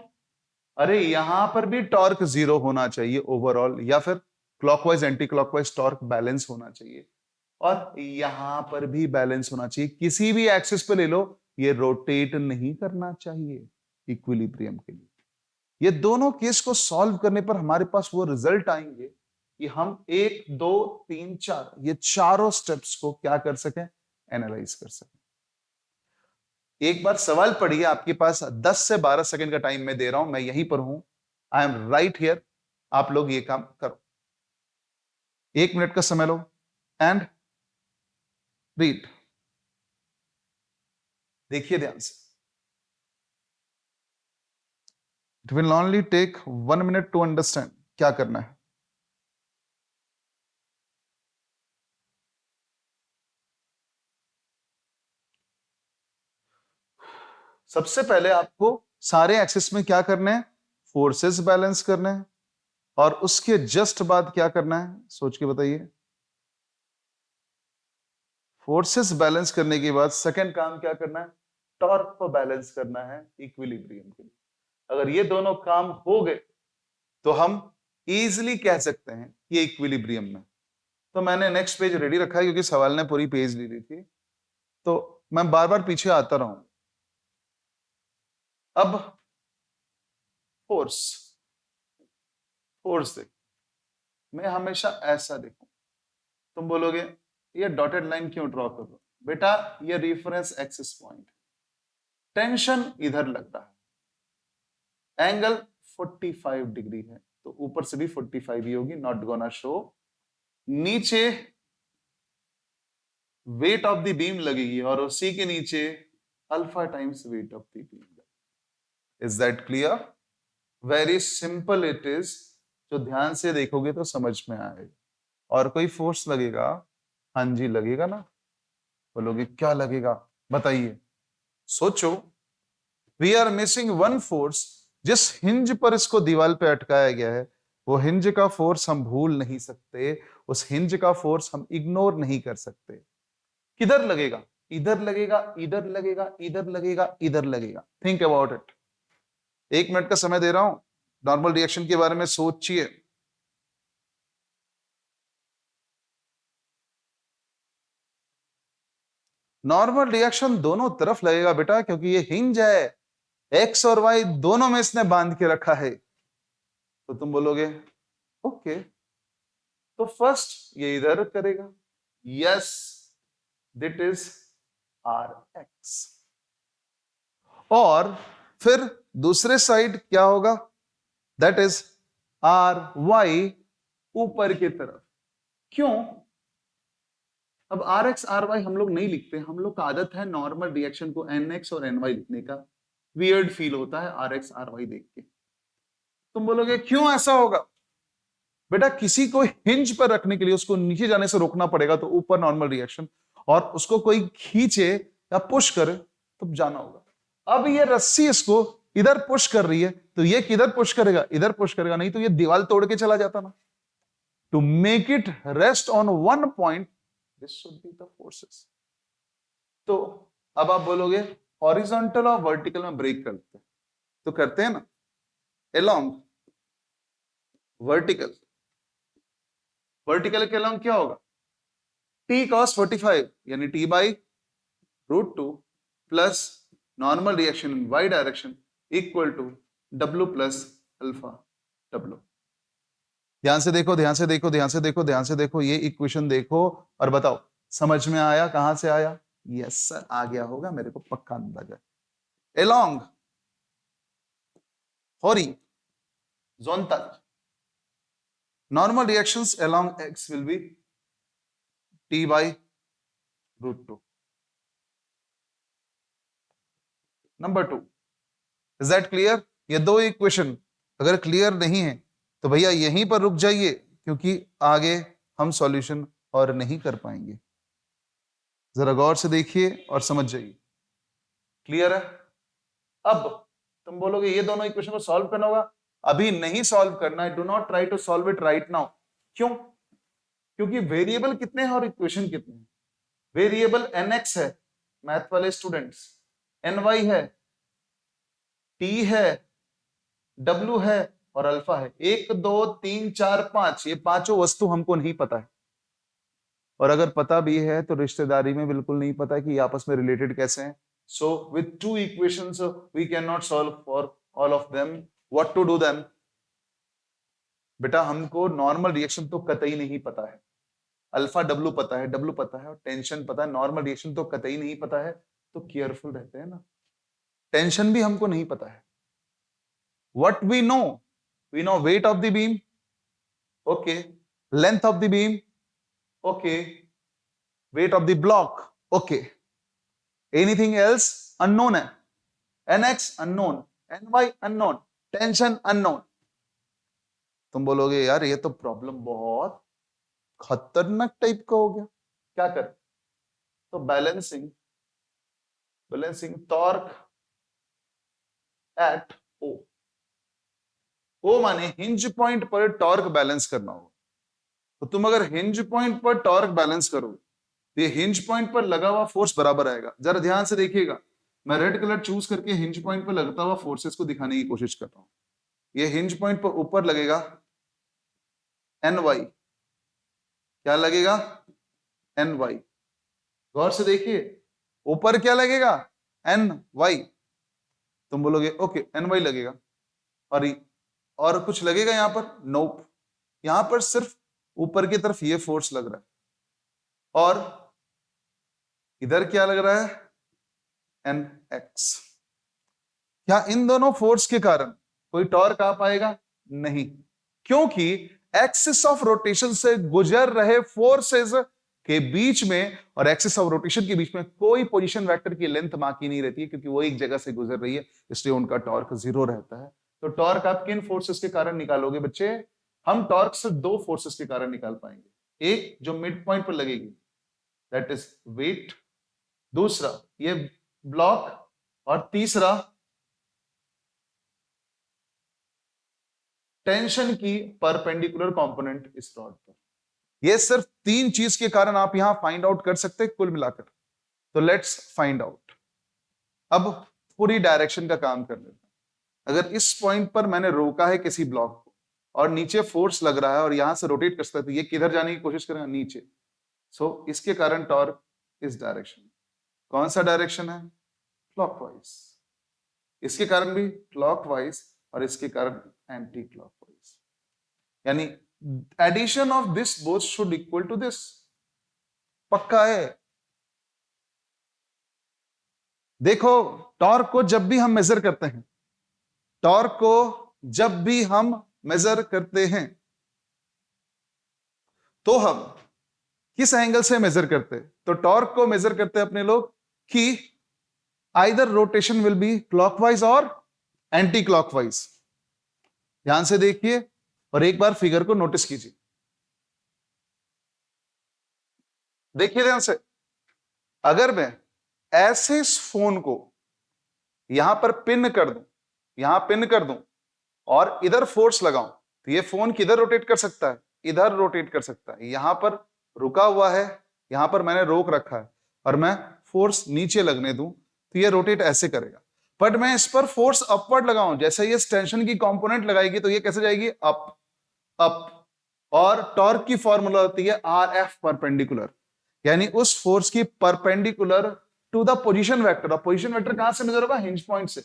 अरे यहां पर भी टॉर्क 0 होना चाहिए ओवरऑल, या फिर clockwise anti clockwise torque balance होना चाहिए, और यहां पर भी बैलेंस होना चाहिए। किसी भी एक्सिस पे ले लो, ये रोटेट नहीं करना चाहिए इक्विलिब्रियम के लिए। ये दोनों केस को सॉल्व करने पर हमारे पास वो रिजल्ट आएंगे कि हम 1, 2, 3, 4 ये चारों स्टेप्स को क्या कर सकें, एनालाइज कर सकें। एक बार सवाल पढ़िए, आपके पास 10 से 12 सेकंड का टाइम मैं दे रहा हूं, मैं यहीं पर हूं, आई एम राइट हियर। आप लोग ये काम करो, 1 मिनट का समय लो एंड रीड। देखिए ध्यान से, it will only take 1 minute to understand क्या करना है। सबसे पहले आपको सारे एक्सिस में क्या करना है, फोर्सेस बैलेंस करना है, और उसके जस्ट बाद क्या करना है, सोच के बताइए। फोर्सेस बैलेंस करने के बाद सेकंड काम क्या करना है, टॉर्क को बैलेंस करना है इक्विलिब्रियम के लिए। अगर ये दोनों काम हो गए तो हम इजीली कह सकते हैं ये इक्विलिब्रियम में। तो मैंने नेक्स्ट पेज रेडी रखा है क्योंकि सवाल ने पूरी पेज ली थी, तो मैं बार बार पीछे आता रहूं। अब फोर्स, फोर्स देख, मैं हमेशा ऐसा देखूं। तुम बोलोगे ये डॉटेड लाइन क्यों ड्रॉ कर रहे हो? बेटा ये रेफरेंस एक्सिस पॉइंट, टेंशन इधर लग रहा है, एंगल 45 डिग्री है, तो ऊपर से भी 45 ही होगी, नॉट गोना शो। नीचे वेट ऑफ द बीम लगेगी और उसी के नीचे alpha times wait of the beam. Is that clear? Very simple it is. जो ध्यान से देखोगे तो समझ में आएगा। और कोई फोर्स लगेगा? हाँ जी लगेगा ना। बोलोगे क्या लगेगा, बताइए, सोचो। We are missing one force. जिस हिंज पर इसको दीवार पे अटकाया गया है वो हिंज का फोर्स हम भूल नहीं सकते, उस हिंज का फोर्स हम इग्नोर नहीं कर सकते। किधर लगेगा? इधर लगेगा, इधर लगेगा, इधर लगेगा, इधर लगेगा। Think about it. 1 मिनट का समय दे रहा हूं, नॉर्मल रिएक्शन के बारे में सोचिए। नॉर्मल रिएक्शन दोनों तरफ लगेगा बेटा, क्योंकि ये हिंज है, एक्स और वाई दोनों में इसने बांध के रखा है। तो तुम बोलोगे ओके, तो फर्स्ट ये इधर करेगा, yes, this is R x. और फिर दूसरे साइड क्या होगा? दैट इज आर वाई, ऊपर की तरफ। क्यों? अब आर एक्स आर वाई हम लोग नहीं लिखते, हम लोग का आदत है नॉर्मल रिएक्शन को एन एक्स और एन वाई लिखने का। वियर्ड फील होता है आर एक्स आर वाई देख के। तुम बोलोगे क्यों ऐसा होगा? बेटा किसी को हिंज पर रखने के लिए उसको नीचे जाने से रोकना पड़ेगा, तो ऊपर नॉर्मल रिएक्शन, और उसको कोई खींचे या पुश करे तब जाना होगा। अब ये रस्सी इसको इधर पुश कर रही है, तो ये किधर पुश करेगा? इधर पुश करेगा, नहीं तो ये दीवार तोड़ के चला जाता ना। To make it rest on one point, this should be the forces. तो अब आप बोलोगे हॉरिजॉन्टल और वर्टिकल में ब्रेक करते हैं, तो करते हैं ना। एलोंग वर्टिकल, वर्टिकल के अलोंग क्या होगा? t cos 45 यानी t by √2 plus normal reaction in y direction equal to w plus alpha w। ध्यान से देखो, ध्यान से देखो, ध्यान से देखो, ध्यान से देखो, ये इक्वेशन देखो और बताओ समझ में आया? कहां से आया? यस सर, आ गया होगा, मेरे को पक्का अंदाजा है। Along horizontal normal reactions along x will be t by √2. Number 2, is that clear? ये दो इक्वेशन अगर क्लियर नहीं है तो भैया यहीं पर रुक जाइए, क्योंकि आगे हम सॉल्यूशन और नहीं कर पाएंगे। जरा गौर से देखिए और समझ जाइए। क्लियर है? अब तुम बोलोगे ये दोनों इक्वेशन को सॉल्व करना होगा। अभी नहीं सॉल्व करना है, do not try to solve it right now. क्यों? क्योंकि वेरिएबल कितने हैं और इक्वेशन कितने हैं? वेरिएबल nx है मैथ वाले स्टूडेंट्स, ny है, t है, w है और अल्फा है। 1 2 3 4 5, ये पांचों वस्तु हमको नहीं पता है, और अगर पता भी है तो रिश्तेदारी में बिल्कुल नहीं पता कि आपस में रिलेटेड कैसे हैं। So with 2 equations we can not solve for all of them. What to do then? बेटा हमको नॉर्मल रिएक्शन तो कतई नहीं पता है, अल्फा डब्लू पता है, डब्लू पता है, और टेंशन पता है, नॉर्मल रिएक्शन तो कतई नहीं पता है, तो केयरफुल रहते हैं ना। टेंशन भी हमको नहीं पता है। What we know weight of the beam, okay, length of the beam, okay, weight of the block, okay, anything else unknown है। nx unknown, ny unknown, tension unknown. तुम बोलोगे यार ये तो प्रॉब्लम बहुत खतरनाक टाइप का हो गया, क्या कर? तो बैलेंसिंग टॉर्क एट ओ माने हिंज पॉइंट पर टॉर्क बैलेंस करना होगा। तो तुम अगर हिंज पॉइंट पर टॉर्क बैलेंस करोगे तो ये हिंज पॉइंट पर लगा हुआ फोर्स बराबर आएगा। जरा ध्यान से देखिएगा, मैं रेड कलर चूज करके हिंज पॉइंट पर लगता हुआ फोर्सेस को दिखाने की कोशिश कर रहा हूं। ये हिंज पॉइंट पर ऊपर लगेगा ny, क्या लगेगा? ny। गौर से देखिए, ऊपर क्या लगेगा? ny। तुम बोलोगे ओके ny लगेगा, और कुछ लगेगा यहां पर? नोप। यहां पर सिर्फ ऊपर की तरफ ये फोर्स लग रहा है, और इधर क्या लग रहा है? nx। क्या इन दोनों फोर्स के कारण कोई टॉर्क आ पाएगा? नहीं, क्योंकि एक्सिस ऑफ रोटेशन से गुजर रहे फोर्सेस के बीच में और एक्सिस ऑफ रोटेशन के बीच में कोई पोजीशन वेक्टर की लेंथ बाकी नहीं रहती है, क्योंकि वो एक जगह से गुजर रही है, इसलिए उनका टॉर्क 0 रहता है। तो टॉर्क आप किन फोर्सेस के कारण निकालोगे बच्चे? हम टॉर्क से 2 फोर्सेस के कारण निकाल पाएंगे, एक जो मिड पॉइंट पर लगेगी दैट इज वेट, दूसरा ये ब्लॉक, और तीसरा टेंशन की परपेंडिकुलर कंपोनेंट इस रॉड पर। ये सिर्फ 3 चीज के कारण आप यहां फाइंड आउट कर सकते हैं कुल मिलाकर। तो लेट्स फाइंड आउट। अब पूरी डायरेक्शन का काम कर लेते हैं। अगर इस पॉइंट पर मैंने रोका है किसी ब्लॉक को और नीचे फोर्स लग रहा है और यहां से रोटेट कर सकता है, तो ये किधर जाने की कोशिश करेगा? नीचे। सो इसके कारण टॉर्क इस डायरेक्शन। कौन सा डायरेक्शन है? क्लॉकवाइज। इसके कारण भी क्लॉकवाइज और इसके कारण एंटी क्लॉकवाइज। यानी addition of this both should equal to this. पक्का है? देखो, टॉर्क को जब भी हम मेजर करते हैं, टॉर्क को जब भी हम मेजर करते हैं, तो हम किस एंगल से मेजर करते हैं? तो टॉर्क को मेजर करते हैं अपने लोग कि either rotation will be clockwise और एंटी क्लॉकवाइज। ध्यान से देखिए और एक बार फिगर को नोटिस कीजिए। देखिए ध्यान से, अगर मैं ऐसे इस फोन को यहां पर पिन कर दूं, यहां पिन कर दूं और इधर फोर्स लगाऊं, तो ये फोन किधर रोटेट कर सकता है? इधर रोटेट कर सकता है। यहां पर रुका हुआ है, यहां पर मैंने रोक रखा है और मैं फोर्स नीचे लगने दूं तो ये रोटेट ऐसे करेगा। बट मैं इस पर फोर्स अपवर्ड लगाऊं, जैसे ये टेंशन की कंपोनेंट लगाएगी तो ये कैसे जाएगी? Up up. और टॉर्क की फॉर्मूला होती है आर एफ परपेंडिकुलर, यानी उस फोर्स की perpendicular to the position vector. और पोजीशन वेक्टर कहां से मेजर होगा? हिंज पॉइंट से।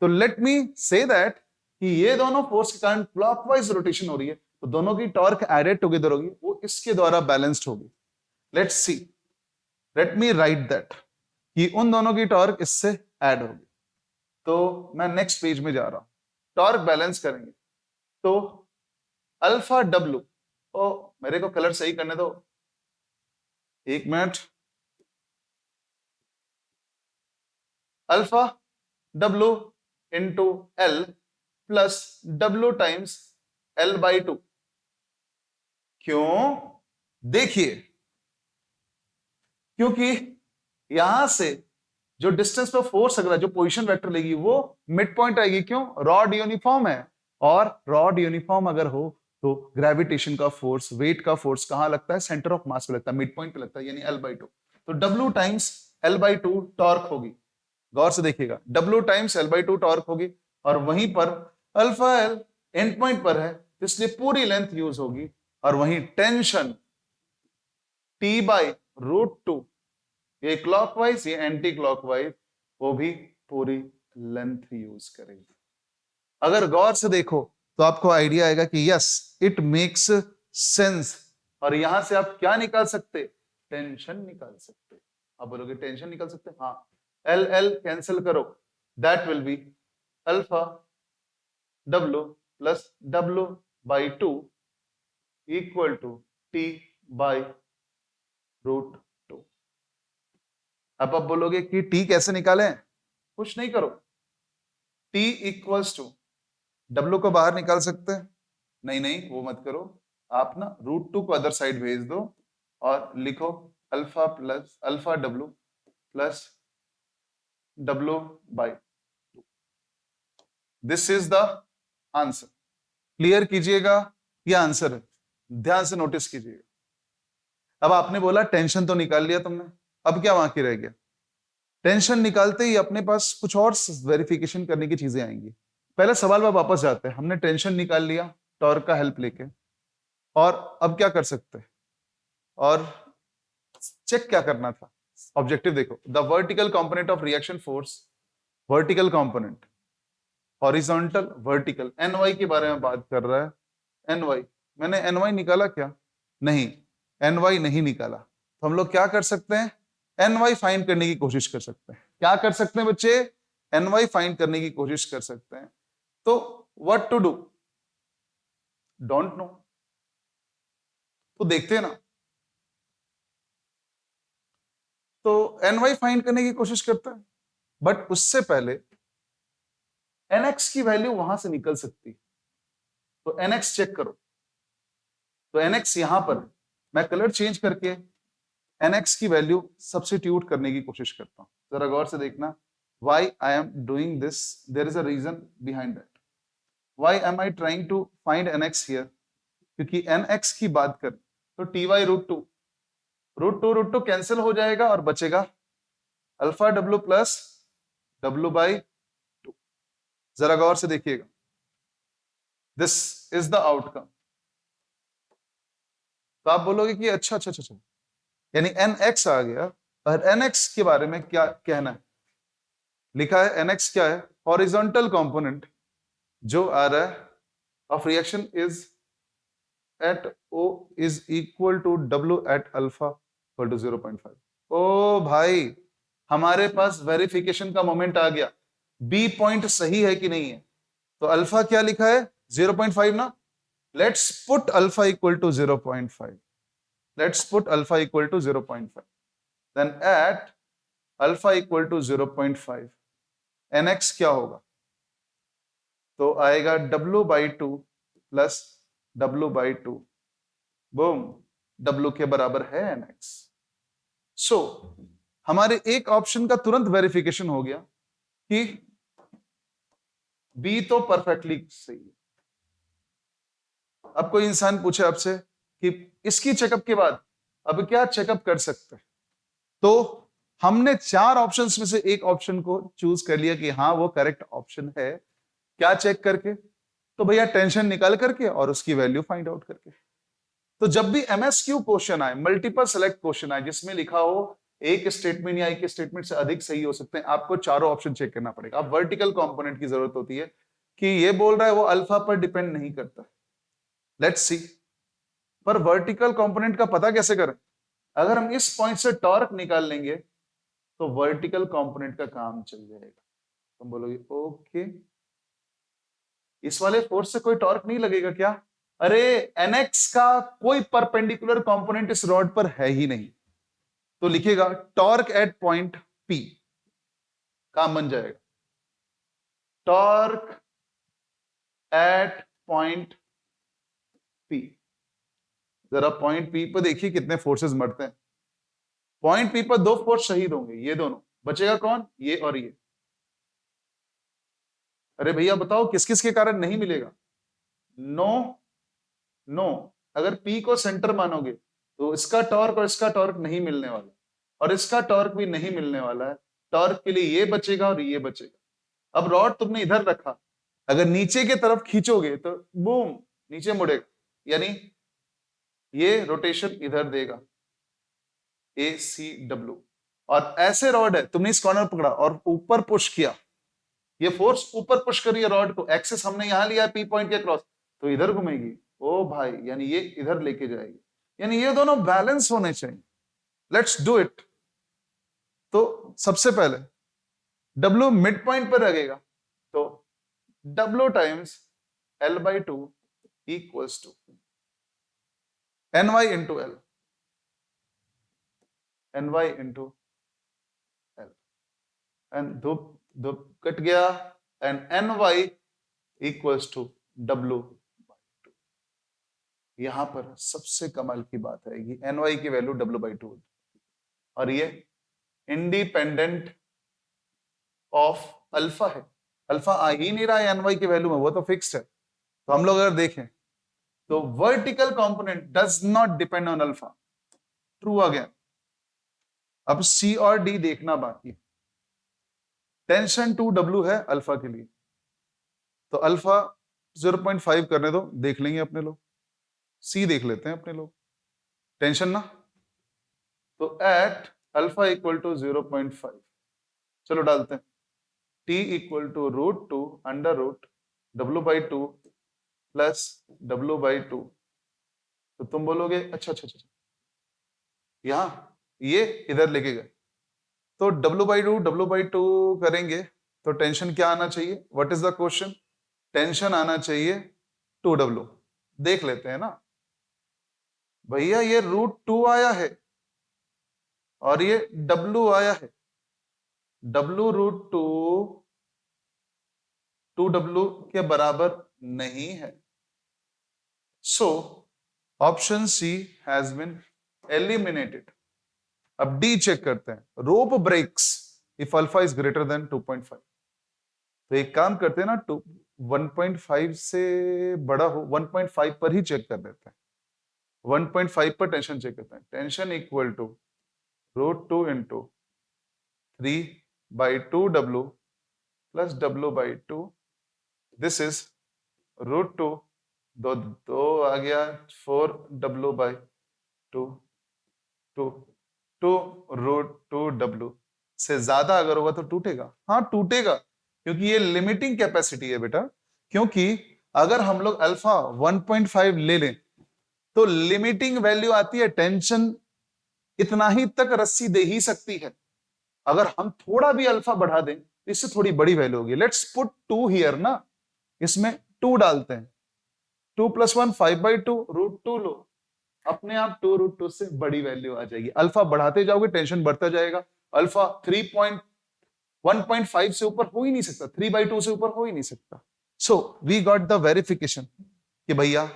तो लेट मी से दैट कि ये दोनों फोर्स के कारण क्लॉकवाइज रोटेशन हो रही है, तो दोनों की टॉर्क एडेड टुगेदर होगी, वो इसके द्वारा बैलेंस्ड होगी। Let's see, let me right that कि उन दोनों की टॉर्क इससे ऐड होगी। तो मैं नेक्स्ट पेज में जा रहा हूं, टॉर्क बैलेंस करेंगे। तो अल्फा डब्ल्यू, ओ मेरे को कलर सही करने दो, एक minute. Alpha W into L plus W times L by 2। क्यों? देखिए, क्योंकि यहां से जो डिस्टेंस पर फोर्स लग रहा है, जो पोजीशन वेक्टर लेगी, वो मिड पॉइंट आएगी। क्यों? रॉड यूनिफॉर्म है, और रॉड यूनिफॉर्म अगर हो तो ग्रेविटेशन का फोर्स, वेट का फोर्स कहां लगता है? सेंटर ऑफ मास पे लगता है, मिड पॉइंट पे लगता है, यानी एल बाई 2। तो W times L by 2 torque होगी। गौर से देखिएगा, W times L by 2 torque होगी, और वहीं पर अल्फा एल एंड पॉइंट पर है, इसलिए पूरी लेंथ यूज होगी। और वहीं टेंशन टी बाई रूट 2, ये क्लॉकवाइज, ये एंटी क्लॉकवाइज, वो भी पूरी लेंथ यूज करेगी। अगर गौर से देखो तो आपको आइडिया आएगा कि यस, इट मेक्स सेंस। और यहां से आप क्या निकाल सकते? टेंशन निकाल सकते। आप बोलोगे टेंशन निकाल सकते? हाँ, एल एल कैंसिल करो, that will be alpha W plus W by 2 equal to T by root 2। अब आप बोलोगे कि टी कैसे निकालें? कुछ नहीं करो, टी इक्वल्स टू, डब्ल्यू को बाहर निकाल सकते हैं? नहीं नहीं, वो मत करो। आप ना रूट 2 को अदर साइड भेज दो और लिखो alpha plus alpha W plus W by 2। This is the answer. Clear कीजिएगा, ये आंसर है, ध्यान से नोटिस कीजिएगा। अब आपने बोला टेंशन तो निकाल लिया तुमने, अब क्या बाकी रह गया? टेंशन निकालते ही अपने पास कुछ और वेरिफिकेशन करने की चीजें आएंगी। पहले सवाल में वापस जाते हैं। हमने टेंशन निकाल लिया टॉर्क का हेल्प लेके, और अब क्या कर सकते हैं? और चेक क्या करना था? ऑब्जेक्टिव देखो, the vertical component of reaction force, vertical component, horizontal, vertical, NY के बारे में बात कर रहा है। एनवाई, मैंने एनवाई निकाला क्या? नहीं, एनवाई नहीं निकाला। तो हम लोग क्या कर सकते हैं? एनवाई फाइंड करने की कोशिश कर सकते हैं। क्या कर सकते हैं बच्चे? एनवाई फाइंड करने की कोशिश कर सकते हैं। तो what to do? Don't know, तो देखते हैं ना। तो एनवाई फाइंड करने की कोशिश करते हैं, बट उससे पहले एनएक्स की वैल्यू वहां से निकल सकती है। तो एनएक्स चेक करो। तो एनएक्स यहां पर मैं कलर चेंज करके एनएक्स की वैल्यू सब्स्टिट्यूट करने की कोशिश करता हूं। जरा गौर से देखना, why I am doing this, there is a reason behind that. Why am I trying to find nx here? क्योंकि nx की बात कर तो ty रूट टू कैंसिल हो जाएगा और बचेगा alpha W plus W by two. जरा गौर से देखिएगा, दिस इज द आउटकम। तो आप बोलोगे कि अच्छा अच्छा अच्छा, यानी एन एक्स आ गया। और एन एक्स के बारे में क्या कहना है? लिखा है एन एक्स क्या है? हॉरिजॉन्टल कंपोनेंट जो आ रहा है of reaction is at O is equal to W at alpha equal to 0.5। ओ भाई, हमारे पास वेरिफिकेशन का मोमेंट आ गया, बी पॉइंट सही है कि नहीं है। तो अल्फा क्या लिखा है? 0.5 ना। Let's put alpha equal to 0.5। Let's put alpha equal to 0.5। Then at alpha equal to 0.5 nx क्या होगा? तो आएगा W by two plus W by two. Boom, W के बराबर है nx। सो हमारे एक ऑप्शन का तुरंत वेरिफिकेशन हो गया कि बी तो परफेक्टली सही है। अब कोई इंसान पूछे आपसे कि इसकी चेकअप के बाद अब क्या चेकअप कर सकते हैं, तो हमने चार ऑप्शंस में से एक ऑप्शन को चूज कर लिया कि हाँ वो करेक्ट ऑप्शन है। क्या चेक करके? तो भैया टेंशन निकाल करके और उसकी वैल्यू फाइंड आउट करके। तो जब भी एमएसक्यू क्वेश्चन आए, मल्टीपल सेलेक्ट क्वेश्चन आए जिसमें लिखा हो एक स्टेटमेंट या एक स्टेटमेंट से अधिक सही हो सकते हैं, आपको चारों ऑप्शन चेक करना पड़ेगा। अब वर्टिकल कंपोनेंट की जरूरत होती है कि ये बोल रहा है वो अल्फा पर डिपेंड नहीं करता। लेट्स सी, पर वर्टिकल कंपोनेंट का पता कैसे करें? अगर हम इस पॉइंट से टॉर्क निकाल लेंगे तो वर्टिकल कंपोनेंट का काम चल जाएगा। तुम बोलोगे ओके, इस वाले फोर्स से कोई टॉर्क नहीं लगेगा क्या? अरे एनएक्स का कोई परपेंडिकुलर कंपोनेंट इस रॉड पर है ही नहीं। तो लिखेगा टॉर्क एट पॉइंट पी, काम बन जाएगा। Torque eight point P. जरा पॉइंट पी पर देखिए कितने फोर्सेस मरते हैं। पॉइंट पी पर दो फोर्स शहीद होंगे, ये दोनों। बचेगा कौन? ये और ये। अरे भैया बताओ किस किस के कारण नहीं मिलेगा? नो नो, अगर P को सेंटर मानोगे तो इसका टॉर्क और इसका टॉर्क नहीं मिलने वाला, और इसका टॉर्क भी नहीं मिलने वाला है। टॉर्क के लिए ये बचेगा और ये बचेगा। अब रॉड तुमने इधर रखा, अगर नीचे की तरफ खींचोगे तो बूम, नीचे मुड़ेगा, यानी ये रोटेशन इधर देगा, ACW। और ऐसे रॉड है, तुमने इस कॉर्नर पकड़ा और ऊपर पुश किया, ये फोर्स ऊपर पुश कर रही है रॉड को। एक्सेस हमने यहां लिया P पॉइंट के क्रॉस, तो इधर घूमेगी। ओ भाई, यानी ये इधर लेके जाएगी, यानी ये दोनों बैलेंस होने चाहिए। Let's do it. तो सबसे पहले W मिड पॉइंट पर लगेगा, तो W times L by two equals to NY into L, NY into L। And धूप धूप कट गया, and NY equals to W। यहां पर सबसे कमाल की बात आएगी, NY की वैल्यू W बाई टू, और ये इंडिपेंडेंट ऑफ अल्फा है। अल्फा आ ही नहीं रहा है NY की वैल्यू में, वो तो फिक्स्ड है। तो हम लोग अगर देखें तो vertical component does not depend on alpha, true आ गया। अब C और D देखना बाकी। टेंशन 2W है अल्फा के लिए, तो अल्फा 0.5 करने दो, देख लेंगे अपने लोग। C देख लेते हैं अपने लोग, टेंशन ना। तो एट अल्फा इक्वल टू 0.5, चलो डालते हैं T equal to √2 under root W by two plus W by two. तो तुम बोलोगे अच्छा अच्छा अच्छा, यहां ये इधर लेके गए तो W बाई टू करेंगे तो टेंशन क्या आना चाहिए? What is the question? Tension आना चाहिए 2W। देख लेते हैं ना भैया, ये √2 आया है और ये W आया है। W √2 2W के बराबर नहीं है। So option C has been eliminated. अब डी चेक करते हैं, rope breaks if alpha is greater than 2.5। तो एक काम करते हैं ना, 1.5 से बड़ा हो, 1.5 पर ही चेक कर देते हैं। 1.5 पर टेंशन चेक करते हैं। Tension equal to √2 into 3/2w plus w/2, this is √2, दो आ गया 4w/2, 2 √2w से ज्यादा अगर होगा तो टूटेगा। हाँ टूटेगा, क्योंकि ये लिमिटिंग कैपेसिटी है बेटा। क्योंकि अगर हम लोग अल्फा 1.5 ले लें तो लिमिटिंग वैल्यू आती है टेंशन इतना ही तक रस्सी दे ही सकती है। अगर हम थोड़ा भी अल्फा बढ़ा दें तो इससे थोड़ी बड़ी वैल्यू होगी। लेट्स पुट 2 हियर ना, इसमें 2 डालते हैं, 2 + 1 5/2 √2 लो, अपने आप 2√2 से बड़ी वैल्यू आ जाएगी। अल्फा बढ़ाते जाओगे टेंशन बढ़ता जाएगा। अल्फा 1.5 से ऊपर हो ही नहीं सकता, 3/2 से ऊपर हो ही नहीं सकता। So we got the verification कि भैया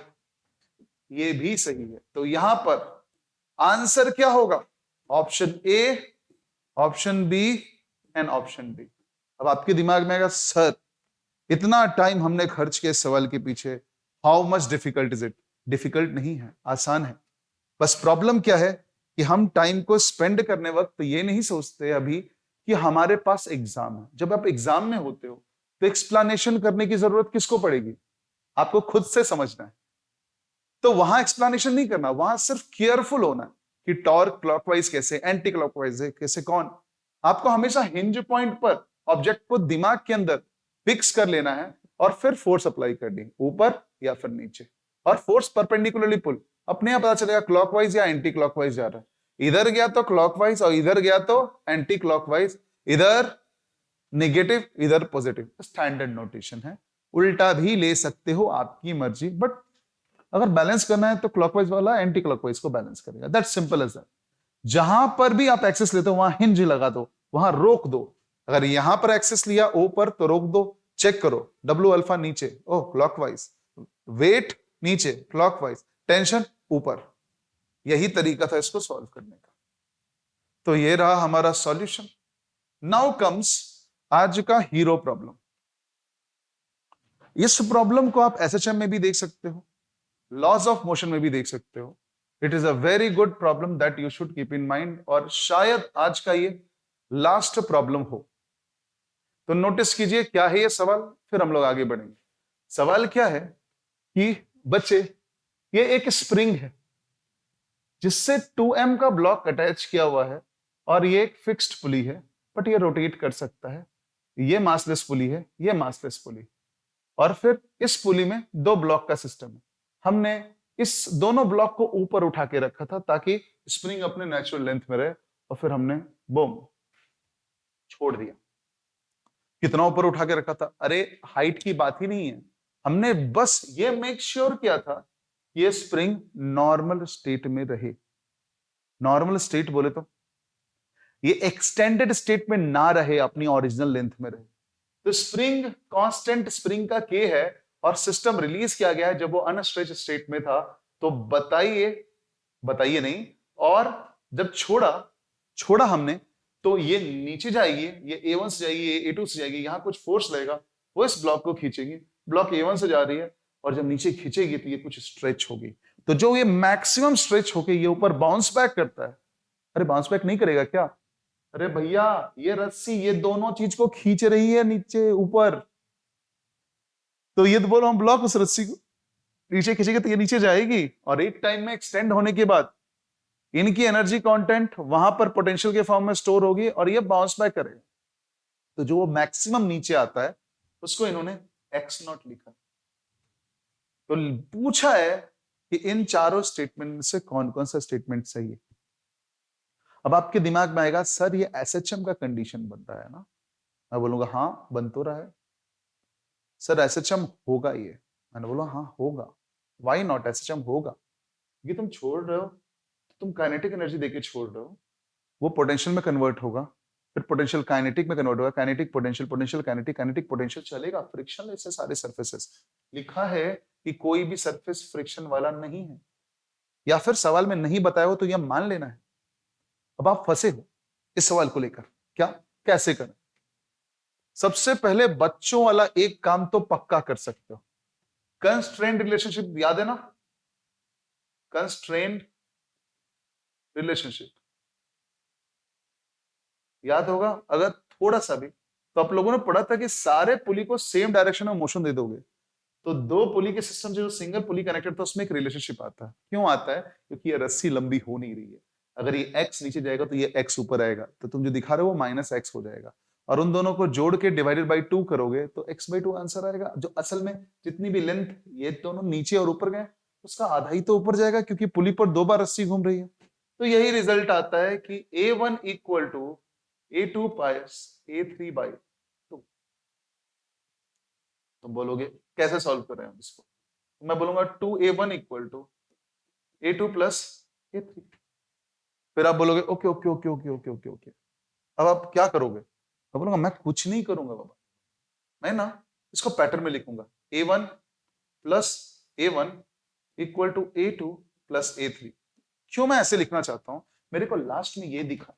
ये भी सही है। तो यहां पर आंसर क्या होगा? Option A, option B and option D. अब आपके दिमाग में आएगा सर इतना टाइम हमने खर्च किया सवाल के पीछे, how much difficult is it? Difficult नहीं है, आसान है। बस प्रॉब्लम क्या है कि हम टाइम को स्पेंड करने वक्त तो ये नहीं सोचते अभी कि हमारे पास एग्जाम है। जब आप एग्जाम में होते हो तो एक्सप्लेनेशन करने की जरूरत किसको पड़ेगी? आपको खुद से समझना है। तो वहां एक्सप्लेनेशन नहीं करना, वहां सिर्फ केयरफुल होना कि टॉर्क क्लॉकवाइज कैसे, एंटी क्लॉकवाइज कैसे, कौन। आपको हमेशा हिंज पॉइंट पर ऑब्जेक्ट को दिमाग के अंदर फिक्स कर लेना है और फिर फोर्स अप्लाई करनी, ऊपर या फिर नीचे। और फोर्स परपेंडिकुलरली पुल, अपने आप पता चलेगा क्लॉकवाइज या एंटी क्लॉकवाइज जा रहा है। इधर गया तो क्लॉकवाइज और इधर गया तो एंटी क्लॉकवाइज, इधर नेगेटिव इधर पॉजिटिव, स्टैंडर्ड नोटेशन है। उल्टा भी ले सकते हो, आपकी मर्जी, बट अगर बैलेंस करना है तो क्लॉकवाइज वाला एंटी क्लॉकवाइज को बैलेंस करेगा। That simple as that. जहां पर भी आप एक्सेस लेते हो वहां हिंज लगा दो, वहां रोक दो। अगर यहां पर एक्सेस लिया ओ पर तो रोक दो, चेक करो डब्ल्यू अल्फा नीचे, ओ क्लॉकवाइज, वेट नीचे क्लॉकवाइज, टेंशन ऊपर। यही तरीका था इसको सॉल्व करने का। तो ये रहा हमारा सॉल्यूशन। नाउ कम्स आज का हीरो प्रॉब्लम। इस प्रॉब्लम को आप एसएचएम में भी देख सकते हो, लॉज ऑफ मोशन में भी देख सकते हो। It is a very good problem that you should keep in mind, और शायद आज का ये लास्ट प्रॉब्लम हो। तो नोटिस कीजिए क्या है ये सवाल, फिर हम लोग आगे बढ़ेंगे। सवाल क्या है कि बच्चे ये एक स्प्रिंग है जिससे 2m का ब्लॉक अटैच किया हुआ है और ये एक फिक्स्ड पुली है, बट ये रोटेट कर सकता है। ये मासलेस पुली है, ये मासलेस पुली, और फिर इस पुली में 2 ब्लॉक का सिस्टम है। हमने इस दोनों ब्लॉक को ऊपर उठा के रखा था ताकि स्प्रिंग अपने नेचुरल लेंथ में रहे, और फिर हमने बूम छोड़ दिया। कितना ऊपर उठा के रखा था? अरे हाइट की बात ही नहीं है, हमने बस ये मेक श्योर किया था ये स्प्रिंग नॉर्मल स्टेट में रहे। नॉर्मल स्टेट बोले तो ये एक्सटेंडेड स्टेट में ना रहे, अपनी ओरिजिनल लेंथ में रहे। तो स्प्रिंग कांस्टेंट स्प्रिंग का के है और सिस्टम रिलीज किया गया है जब वो अनस्ट्रेच स्टेट में था। तो बताइए नहीं, और जब छोड़ा हमने तो ये नीचे जाएगी, ये A1 से जाएगी, ये A2 से जाएगी, यहां कुछ फोर्स लगेगा, वो इस ब्लॉक को खींचेगी। ब्लॉक A1 से जा रही है और जब नीचे खींचेगी तो ये कुछ स्ट्रेच होगी। तो जो ये मैक्सिमम स्ट्रेच होके ये ऊपर बाउंस बैक करता है। अरे बाउंस बैक नहीं करेगा क्या? अरे भैया ये रस्सी ये दोनों चीज को खींच रही है नीचे ऊपर, तो ये तो बोलो हम ब्लॉक उस रस्सी को नीचे खींचेंगे तो ये नीचे जाएगी, और एक टाइम में एक्सटेंड होने के बाद इनकी एनर्जी कंटेंट वहां पर पोटेंशियल के फॉर्म में स्टोर होगी और ये बाउंस बैक करेगा। तो जो वो मैक्सिमम नीचे आता है उसको इन्होंने x0 लिखा। तो पूछा है कि इन चारों स्टेटमेंट से कौन कौन सा स्टेटमेंट सही है। अब आपके दिमाग में आएगा सर ये एसएचएम का कंडीशन बन रहा है ना। मैं बोलूंगा हाँ बन तो रहा है सर, एसएचएम होगा ये। मैंने बोला हाँ होगा, व्हाई नॉट, एसएचएम होगा। ये तुम छोड़ रहे हो, तुम काइनेटिक एनर्जी देके छोड़ रहे हो, वो पोटेंशियल में कन्वर्ट होगा, फिर पोटेंशियल काइनेटिक में कन्वर्ट होगा, kinetic potential, potential kinetic, kinetic potential चलेगा। फ्रिक्शनलेस है सारे सरफेसेस। लिखा है कि कोई भी सरफेस फ्रिक्शन वाला नहीं है, या फिर सवाल में नहीं बताया हो तो यह मान लेना है। अब आप फंसे हो इस सवाल को लेकर, क्या कैसे करें? सबसे पहले बच्चों वाला एक काम तो पक्का कर सकते हो, कंस्ट्रेंट रिलेशनशिप याद है ना? कंस्ट्रेंट रिलेशनशिप, याद होगा अगर थोड़ा सा भी, तो आप लोगों ने पढ़ा था कि सारे पुली को सेम डायरेक्शन में मोशन दे दोगे तो दो पुली के सिस्टम जो सिंगल पुली कनेक्टेड था उसमें एक रिलेशनशिप आता है। क्यों आता है? क्योंकि ये रस्सी लंबी हो नहीं रही है। अगर ये एक्स नीचे जाएगा तो ये एक्स ऊपर आएगा, तो तुम जो दिखा रहे हो वो माइनस एक्स हो जाएगा, और उन दोनों को जोड़ के डिवाइडेड बाई 2 करोगे तो x बाई 2 आंसर आएगा। जो असल में जितनी भी लेंथ ये दोनों नीचे और ऊपर गए उसका आधा ही तो ऊपर जाएगा, क्योंकि पुली पर 2 बार रस्सी घूम रही है। तो यही रिजल्ट आता है कि a1 equal to a2 plus a3 by 2। तुम बोलोगे कैसे सॉल्व कर रहे हैं इसको? तो मैं बोलूंगा 2a1 equal to a2 plus a3। फिर आप बोलोगे okay okay okay okay okay okay okay, अब आप क्या करोगे? मैं बोलूंगा मैं कुछ नहीं करूंगा बाबा, मैं ना इसको पैटर्न में लिखूंगा a1 plus a1 equal to a2 plus a3। क्यों मैं ऐसे लिखना चाहता हूं? मेरे को लास्ट में ये दिखा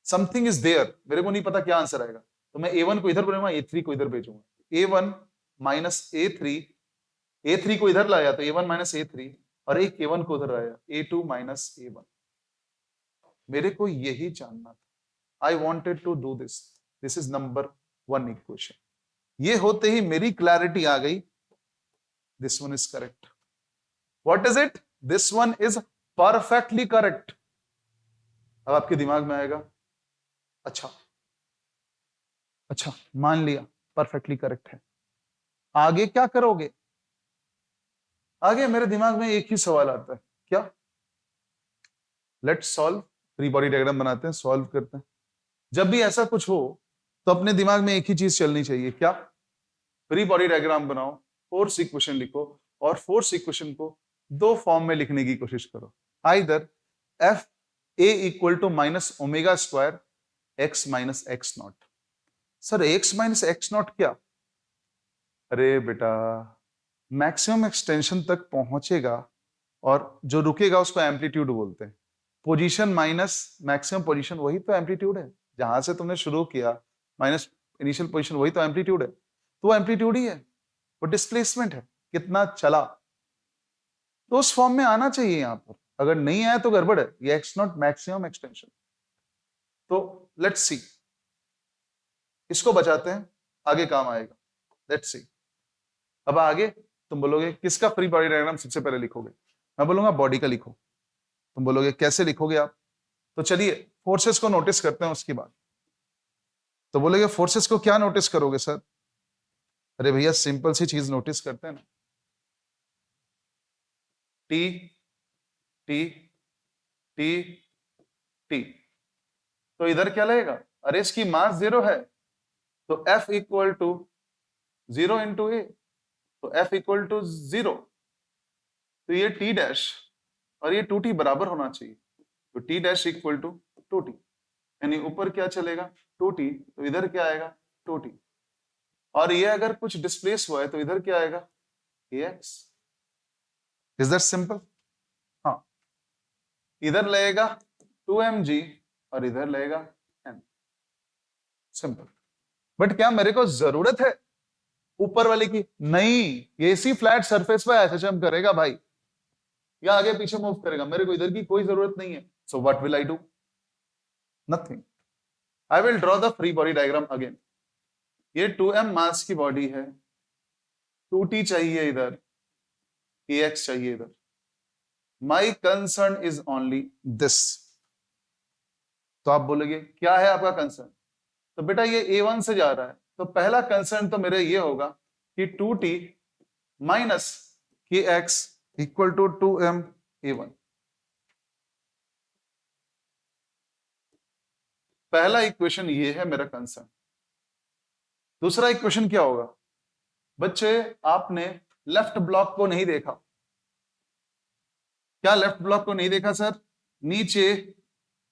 समथिंग इज देयर, मेरे को नहीं पता क्या आंसर आएगा, तो मैं a1 को इधर भेजूंगा a3 को इधर भेजूंगा। a1 माइनस a3, a3 को इधर लाया तो a1 माइनस a3, और एक a1 को उधर आया a2 माइनस a1। मेरे को यही जानना था। I wanted to do this. This is number 1 equation. ये होते ही मेरी क्लैरिटी आ गई, this one is correct. What is it? This one is perfectly correct. अब आपके दिमाग में आएगा अच्छा अच्छा, मान लिया परफेक्टली करेक्ट है, आगे क्या करोगे? आगे मेरे दिमाग में एक ही सवाल आता है, क्या? Let's solve. Free body diagram बनाते हैं, सॉल्व करते हैं। जब भी ऐसा कुछ हो तो अपने दिमाग में एक ही चीज चलनी चाहिए, क्या? फ्री बॉडी डायग्राम बनाओ, फोर्स इक्वेशन लिखो, और फोर्स इक्वेशन को दो फॉर्म में लिखने की कोशिश करो। Either F A equal to minus omega square X minus X not. Sir X minus X not क्या? अरे बेटा, मैक्सिमम एक्सटेंशन तक पहुंचेगा और जो रुकेगा उसको एम्पलीट्यूड बोलते हैं। पोजीशन माइनस मैक्सिमम पोजीशन, वही तो एम्पलीट्यूड है। जहां से तुमने शुरू किया माइनस इनिशियल पोजीशन, वही तो एम्पलीट्यूड है। तो वो एम्पलीट्यूड ही है, वो डिस्प्लेसमेंट है, कितना चला। तो उस फॉर्म में आना चाहिए यहां पर, अगर नहीं आया तो गड़बड़ है। ये एक्स नॉट मैक्सिमम एक्सटेंशन। तो लेट्स सी, इसको बचाते हैं, आगे काम आएगा। Let's see. अब आगे तुम बोलोगे किसका फ्री बॉडी डायग्राम सबसे पहले लिखोगे? मैं बोलूंगा बॉडी का लिखो। तुम बोलोगे कैसे लिखोगे आप? तो चलिए फोर्सेस को नोटिस करते हैं उसकी बात। तो बोलेगे फोर्सेस को क्या नोटिस करोगे सर? अरे भैया सिंपल सी चीज नोटिस करते हैं ना, टी टी टी टी। तो इधर क्या लगेगा? अरे इसकी मास 0 है, तो F इक्वल टू 0 इंटू ए, तो F इक्वल टू 0। तो ये टी डैश और ये 2t बराबर होना चाहिए, तो T dash equal to 2t, यानी ऊपर क्या चलेगा 2t, तो इधर क्या आएगा 2t। और ये अगर कुछ डिस्प्लेस हुआ है तो इधर क्या आएगा ax। Is that simple? हाँ, इधर लगेगा 2mg और इधर लगेगा m। सिंपल। बट क्या मेरे को जरूरत है ऊपर वाले की? नहीं, ये इसी फ्लैट सरफेस पे एसएचएम करेगा भाई, या आगे पीछे मूव करेगा, मेरे को इधर की कोई जरूरत नहीं है। So what will I do? Nothing. I will draw the free body diagram again. ये 2m मास की बॉडी है, 2t चाहिए इधर, ax चाहिए इधर। My concern is only this. तो आप बोलोगे क्या है आपका कंसर्न? तो बेटा ये a1 से जा रहा है, तो पहला कंसर्न तो मेरा ये होगा कि 2t minus kx equal to 2m a1। पहला इक्वेशन ये है मेरा कंसर्न। दूसरा इक्वेशन क्या होगा? बच्चे आपने लेफ्ट ब्लॉक को नहीं देखा। क्या लेफ्ट ब्लॉक को नहीं देखा सर? नीचे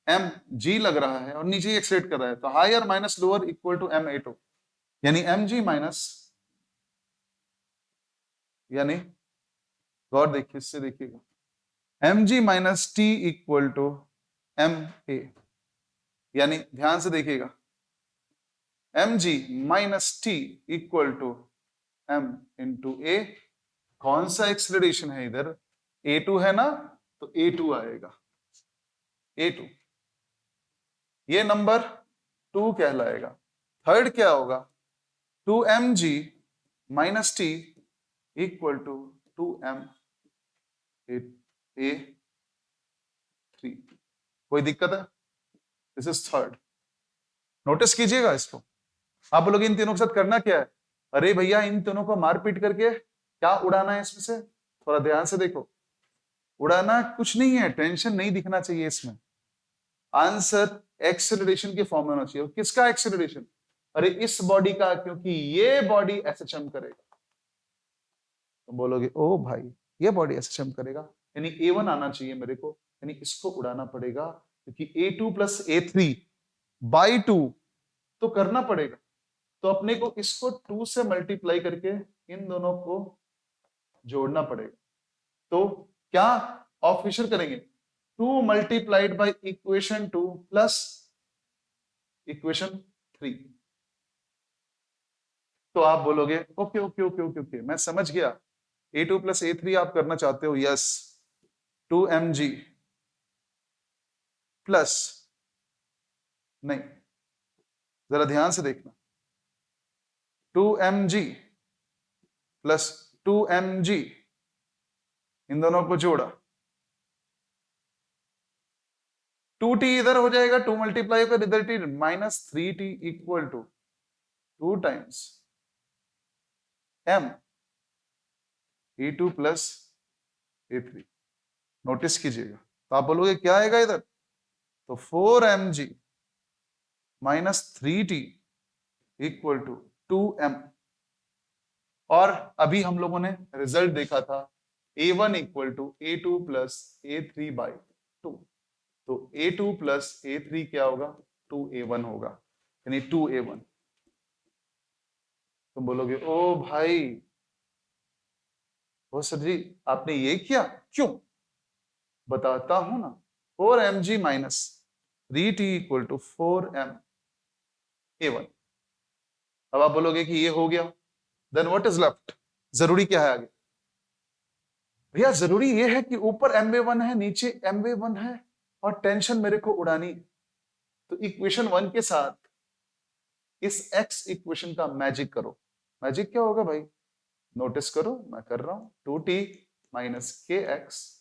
एम जी लग रहा है और नीचे एक्सलेट कर रहा है, तो higher minus lower equal to M A two, यानी एम जी माइनस, यानी गौर देखिए, इससे देखिएगा M G minus T equal to M A, यानी ध्यान से देखिएगा M G minus T equal to M into A. कौन सा एक्सलेरेशन है इधर? A2 है ना, तो A2 आएगा, A2। ये नंबर 2 कहलाएगा। थर्ड क्या होगा, 2mg minus T equal to 2m a3। कोई दिक्कत है? This is third. नोटिस कीजिएगा इसको। आप बोलोगे इन तीनों के साथ करना क्या है? अरे भैया इन तीनों को मारपीट करके क्या उड़ाना है इसमें से? थोड़ा ध्यान से देखो। उड़ाना कुछ नहीं है, टेंशन नहीं दिखना चाहिए इसमें। आंसर एक्सेलरेशन के फॉर्म में होना चाहिए। किसका एक्सेलरेशन? अरे इस बॉडी का, क्योंकि ये बॉडी एसएचएम करेगा। तो बोलोगे ओ भाई ये बॉडी एसएचएम करेगा, यानी A1 आना चाहिए मेरे को, यानी इसको उड़ाना पड़ेगा, क्योंकि A2 प्लस A3 बाई 2 तो करना पड़ेगा। तो अपने को इसको 2 से मल्टीप्लाई करके इन दोनों को जोड़ना पड़ेगा। तो क्या ऑफिशियल करेंगे, 2 multiplied by equation 2 plus equation 3। तो आप बोलोगे okay okay okay okay okay मैं समझ गया, A2 प्लस A3 आप करना चाहते हो। यस, 2mg प्लस, नहीं जरा ध्यान से देखना, 2mg प्लस 2mg इन दोनों को जोड़ा, 2t इधर हो जाएगा, 2 मल्टीप्लाई होकर इधर t minus 3t equal to 2 times m A2 plus A3। Notice कीजिएगा। तो आप बोलोगे क्या आएगा इधर, तो 4mg minus 3t equal to 2m। और अभी हम लोगों ने रिजल्ट देखा था A1 equal to A2 plus A3 by 2। तो A2 प्लस A3 क्या होगा, 2A1 होगा, यानी 2A1। तुम बोलोगे ओ भाई ओ सर जी आपने ये किया क्यों? बताता हूं ना, 4mg minus 3t equal to 4m A1। अब आप बोलोगे कि ये हो गया, देन व्हाट इज लेफ्ट? जरूरी क्या है आगे? भैया जरूरी ये है कि ऊपर MA1 है नीचे MA1 है और टेंशन मेरे को उड़ानी। तो इक्वेशन 1 के साथ इस x इक्वेशन का मैजिक करो। मैजिक क्या होगा भाई? नोटिस करो मैं कर रहा हूं, 2t minus kx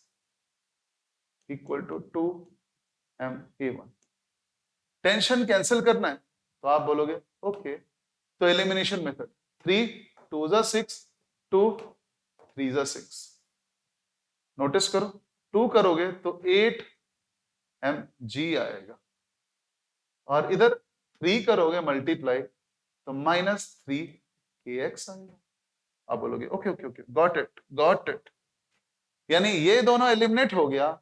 equal to 2ma1। Tension cancel करना है, तो आप बोलोगे ओके, तो एलिमिनेशन मेथड, 3 2 जा 6, 2 3 जा 6। नोटिस करो 2 करोगे तो 8mg आएगा, और इधर 3 करोगे मल्टीप्लाई तो माइनस 3kx आएगा। आप बोलोगे okay okay okay got it got it, यानी ये दोनों एलिमिनेट हो गया,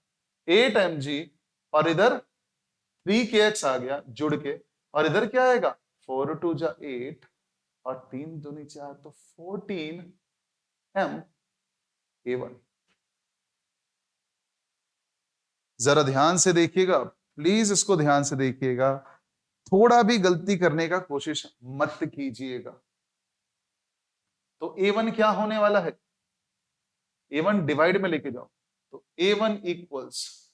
8mg और इधर 3kx आ गया जुड़ के, और इधर क्या आएगा 4 2 जा 8 और 3 दूनी 4 तो 14ma1। जरा ध्यान से देखिएगा प्लीज, इसको ध्यान से देखिएगा, थोड़ा भी गलती करने का कोशिश मत कीजिएगा। तो A1 क्या होने वाला है, A1 डिवाइड में लेके जाओ, तो A1 equals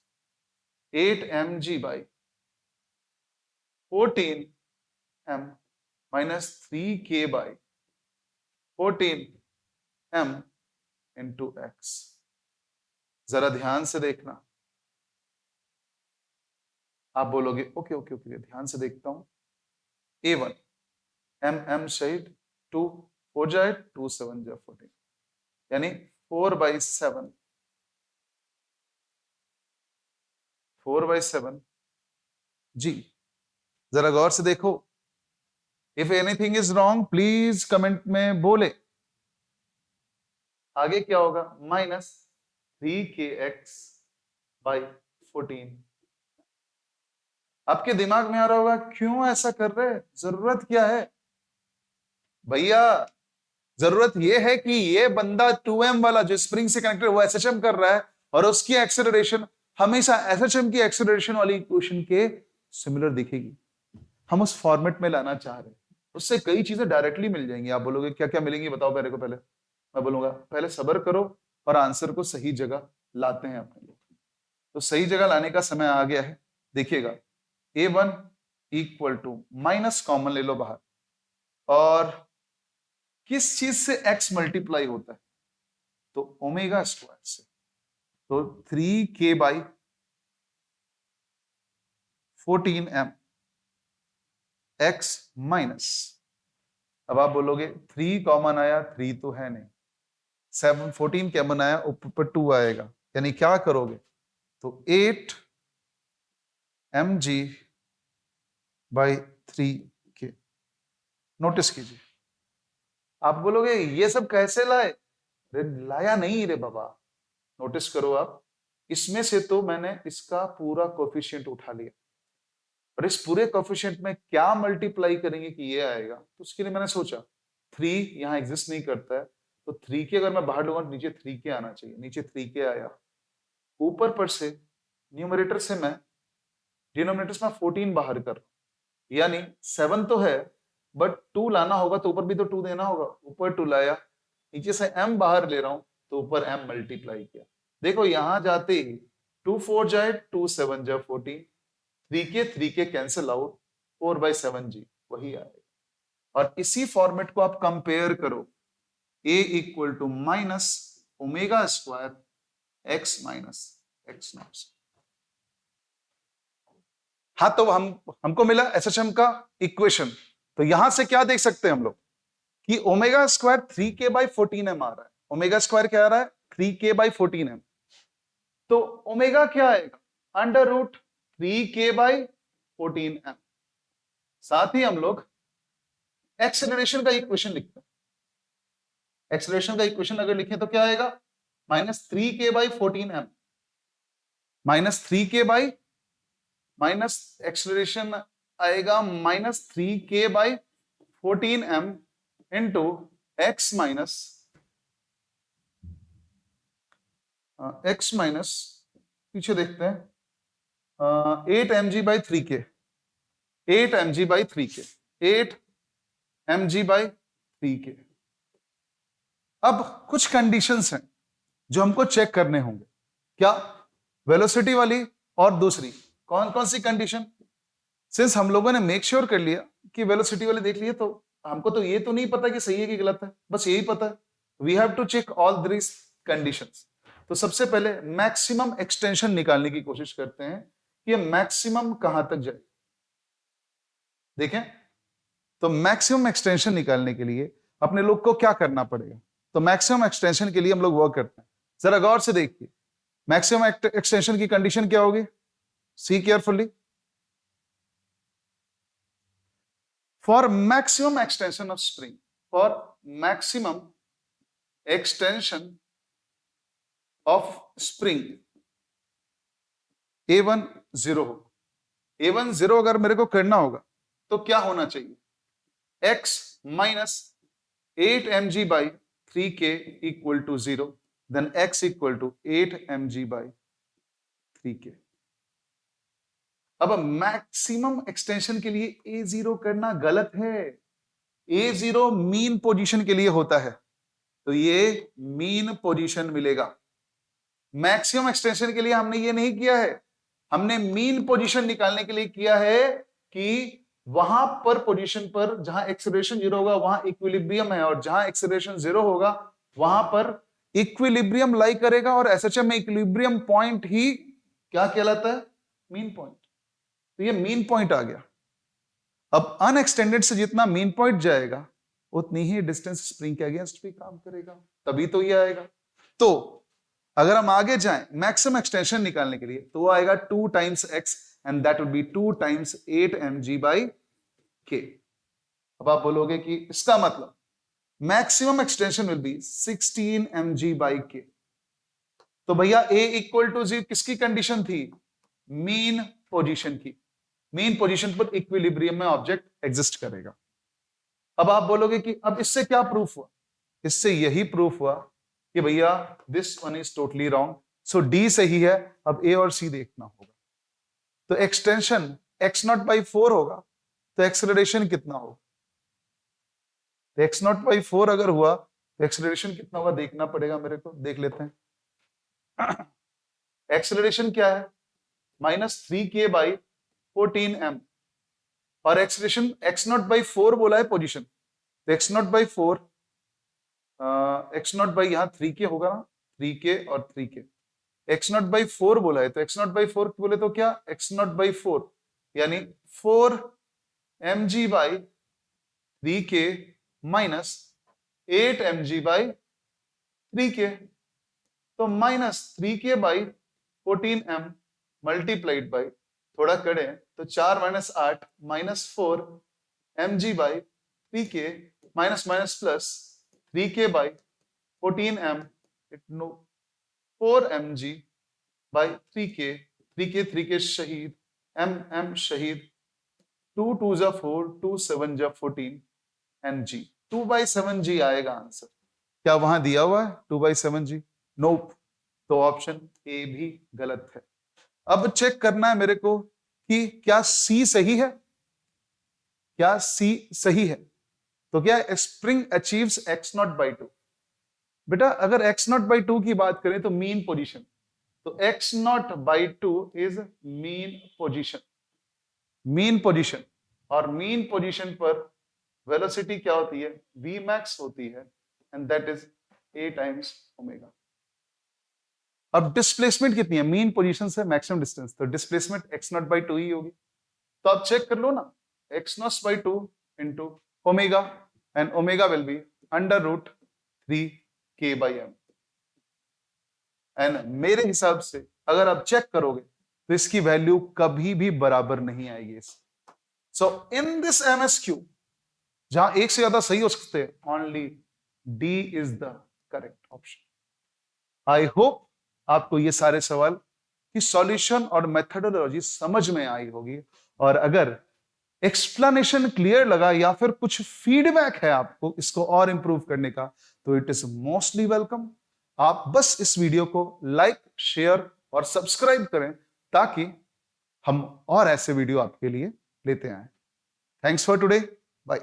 8mg by 14m minus 3k by 14m into x। जरा ध्यान से देखना। आप बोलोगे ओके ओके ओके ध्यान से देखता हूं, A1 m साइड 2 हो जाए 2 7 जा 14, यानी 4/7 4/7 जी। जरा गौर से देखो, if anything is wrong please comment में बोले। आगे क्या होगा, माइनस 3kx बाई 14। आपके दिमाग में आ रहा होगा क्यों ऐसा कर रहे हैं, जरूरत क्या है? भैया जरूरत यह है कि ये बंदा 2m वाला जो स्प्रिंग से कनेक्टेड वो एसएचएम कर रहा है, और उसकी एक्सेलरेशन हमेशा एसएचएम की एक्सेलरेशन वाली इक्वेशन के सिमिलर दिखेगी। हम उस फॉर्मेट में लाना चाह रहे हैं, उससे कई चीजें डायरेक्टली मिल जाएंगी। आप बोलोगे क्या क्या मिलेंगी बताओ मेरे को, पहले मैं बोलूंगा पहले सब्र करो और आंसर को सही जगह लाते हैं अपने लोग। तो सही जगह लाने का समय आ गया है। देखिएगा A1 equal to minus common ले लो बाहर, और किस चीज से x मल्टीप्लाई होता है, तो ओमेगा स्क्वायर से, तो 3k by 14m x minus, अब आप बोलोगे 3 कॉमन आया, 3 तो है नहीं, 7 14 कॉमन आया, ऊपर 2 आएगा, यानी क्या करोगे, तो 8 mg बाई 3k। नोटिस कीजिए, आप बोलोगे ये सब कैसे लाए, अरे लाया नहीं रे बाबा, नोटिस करो आप, इसमें से तो मैंने इसका पूरा कोफिशिएंट उठा लिया, और इस पूरे कोफिशिएंट में क्या मल्टीप्लाई करेंगे कि ये आएगा, तो उसके लिए मैंने सोचा 3 यहां एग्जिस्ट नहीं करता है, तो 3 के अगर मैं बाहर लूंगा नीचे 3 के आना चाहिए, नीचे 3 के आया, ऊपर पर से न्यूमरेटर से मैं डिनोमिनेटर में 14 बाहर कर, यानी 7 तो है बट 2 लाना होगा, तो ऊपर भी तो 2 देना होगा, ऊपर 2 लाया, नीचे से m बाहर ले रहा हूं, तो ऊपर m मल्टीप्लाई किया, देखो यहां जाते ही 2 4 जाए 2 7 जाए 14, 3 के कैंसिल आउट, 4/7g वही आएगा, और इसी फॉर्मेट को आप कंपेयर करो, a इक्वल to minus omega square x minus x not. हाँ, तो हमको मिला एसएचएम का इक्वेशन, तो यहां से क्या देख सकते हैं हम लोग कि omega square 3k by 14m आ रहा है, ओमेगा स्क्वायर क्या आ रहा है, 3k बाई 14m, तो ओमेगा क्या आएगा, under root 3k by 14m। साथ ही हम लोग एक्सेलरेशन का इक्वेशन लिखते हैं, एक्सेलरेशन का इक्वेशन अगर लिखें तो क्या आएगा, minus 3k by 14m, minus 3k by, minus acceleration आएगा minus 3k by 14m into x minus पीछे देखते हैं, 8mg by 3k, 8mg by 3k, 8mg by 3k। अब कुछ कंडीशंस हैं जो हमको चेक करने होंगे, क्या, वेलोसिटी वाली और दूसरी, कौन कौन सी कंडीशन, सिंस हम लोगों ने मेक श्योर कर लिया कि वेलोसिटी वाले देख लिए, तो हमको तो ये तो नहीं पता कि सही है कि गलत है, बस यही पता है, we have to check all this conditions. तो सबसे पहले मैक्सिमम एक्सटेंशन निकालने की कोशिश करते हैं कि ये मैक्सिमम कहां तक जाए, देखें, तो मैक्सिमम एक्सटेंशन निकालने के लिए अपने लोग को क्या करना पड़ेगा, तो मैक्सिमम एक्सटेंशन के लिए हम लोग वर्क करते हैं, जरा गौर से देखिए, मैक्सिमम एक्सटेंशन की कंडीशन क्या होगी, see carefully, for maximum extension of spring, for maximum extension of spring, A1 0 हो, A1 0 अगर मेरे को करना होगा तो क्या होना चाहिए, x minus 8mg by 3k equal to 0, then x equal to 8mg by 3k। अब मैक्सिमम एक्सटेंशन के लिए A0 करना गलत है, A0 मीन पोजीशन के लिए होता है, तो ये मीन पोजीशन मिलेगा, मैक्सिमम एक्सटेंशन के लिए हमने ये नहीं किया है, हमने मीन पोजीशन निकालने के लिए किया है कि वहां पर पोजीशन पर जहां एक्सेलरेशन 0 होगा वहां इक्विलिब्रियम है, और जहां एक्सेलरेशन 0 होगा वहां पर इक्विलिब्रियम लाई करेगा, और एसएचएम में इक्विलिब्रियम पॉइंट ही क्या कहलाता है, मीन पॉइंट, तो ये मीन पॉइंट आ गया। अब अनएक्सटेंडेड से जितना मीन पॉइंट जाएगा उतनी ही डिस्टेंस स्प्रिंग के अगेंस्ट भी काम करेगा, तभी तो ये आएगा। तो अगर हम आगे जाएं मैक्सिमम एक्सटेंशन निकालने के लिए, तो वो आएगा 2 times x and that will B 2 times 8mg by k। अब आप बोलोगे कि इसका मतलब maximum extension will be 16mg by k, तो भैया a इक्वल टू 0 किसकी कंडीशन थी, मीन पोजीशन की, मीन पोजीशन पर इक्विलिब्रियम में ऑब्जेक्ट एग्जिस्ट करेगा। अब आप बोलोगे कि अब इससे क्या प्रूफ हुआ, इससे यही प्रूफ हुआ कि भैया this one is totally wrong, so D सही है, अब ए और सी देखना होगा। तो एक्सटेंशन x0/4 होगा, तो एक्सेलरेशन कितना होगा, तो x0/4 अगर हुआ तो एक्सेलरेशन कितना होगा देखना पड़ेगा मेरे को, देख लेते हैं। एक्सेलरेशन क्या है, -3k/14m, और एक्सलेशन x0/4 बोला है पोजीशन, तो x0/4 x0 यहां 3k होगा ना, 3k और 3k, x0/4 बोला है, तो x0/4 बोले तो क्या, x0/4 यानी 4 mg/3k माइनस 8 mg/3k, तो -3k/14m मल्टीप्लाइड बाई, थोड़ा करें तो 4 - 8 -4 mg/3k minus minus plus 3k/14m, it no 4 mg/3k, 3k शहीद, m शहीद, 2 2 जा 4, 2 7 जा 14 mg, 2/7g आएगा आंसर। क्या वहां दिया हुआ है 2/7g? नोप, तो ऑप्शन ए भी गलत है। अब चेक करना है मेरे को कि क्या सी सही है, क्या सी सही है, तो क्या स्प्रिंग अचीव्स x0/2। बेटा अगर x0/2 की बात करें तो मीन पोजीशन, तो x0/2 is mean position, mean position, और मीन पोजीशन पर वेलोसिटी क्या होती है, v max होती है, and that is a times omega. अब डिस्प्लेसमेंट कितनी है, मीन पोजीशन से मैक्सिमम डिस्टेंस, तो डिस्प्लेसमेंट x0/2 ही होगी, तो आप चेक कर लो ना, x0/2 into omega, and omega will be √3k/m, and मेरे हिसाब से अगर आप चेक करोगे तो इसकी वैल्यू कभी भी बराबर नहीं आएगी। सो इन दिस MSQ जहां एक से ज्यादा सही हो सकते हैं, only D is the correct option. I hope आपको ये सारे सवाल की सॉल्यूशन और मेथडोलॉजी समझ में आई होगी, और अगर एक्सप्लेनेशन क्लियर लगा या फिर कुछ फीडबैक है आपको इसको और इंप्रूव करने का, तो इट इज मोस्टली वेलकम। आप बस इस वीडियो को लाइक, शेयर और सब्सक्राइब करें ताकि हम और ऐसे वीडियो आपके लिए लेते आए। Thanks for today, bye.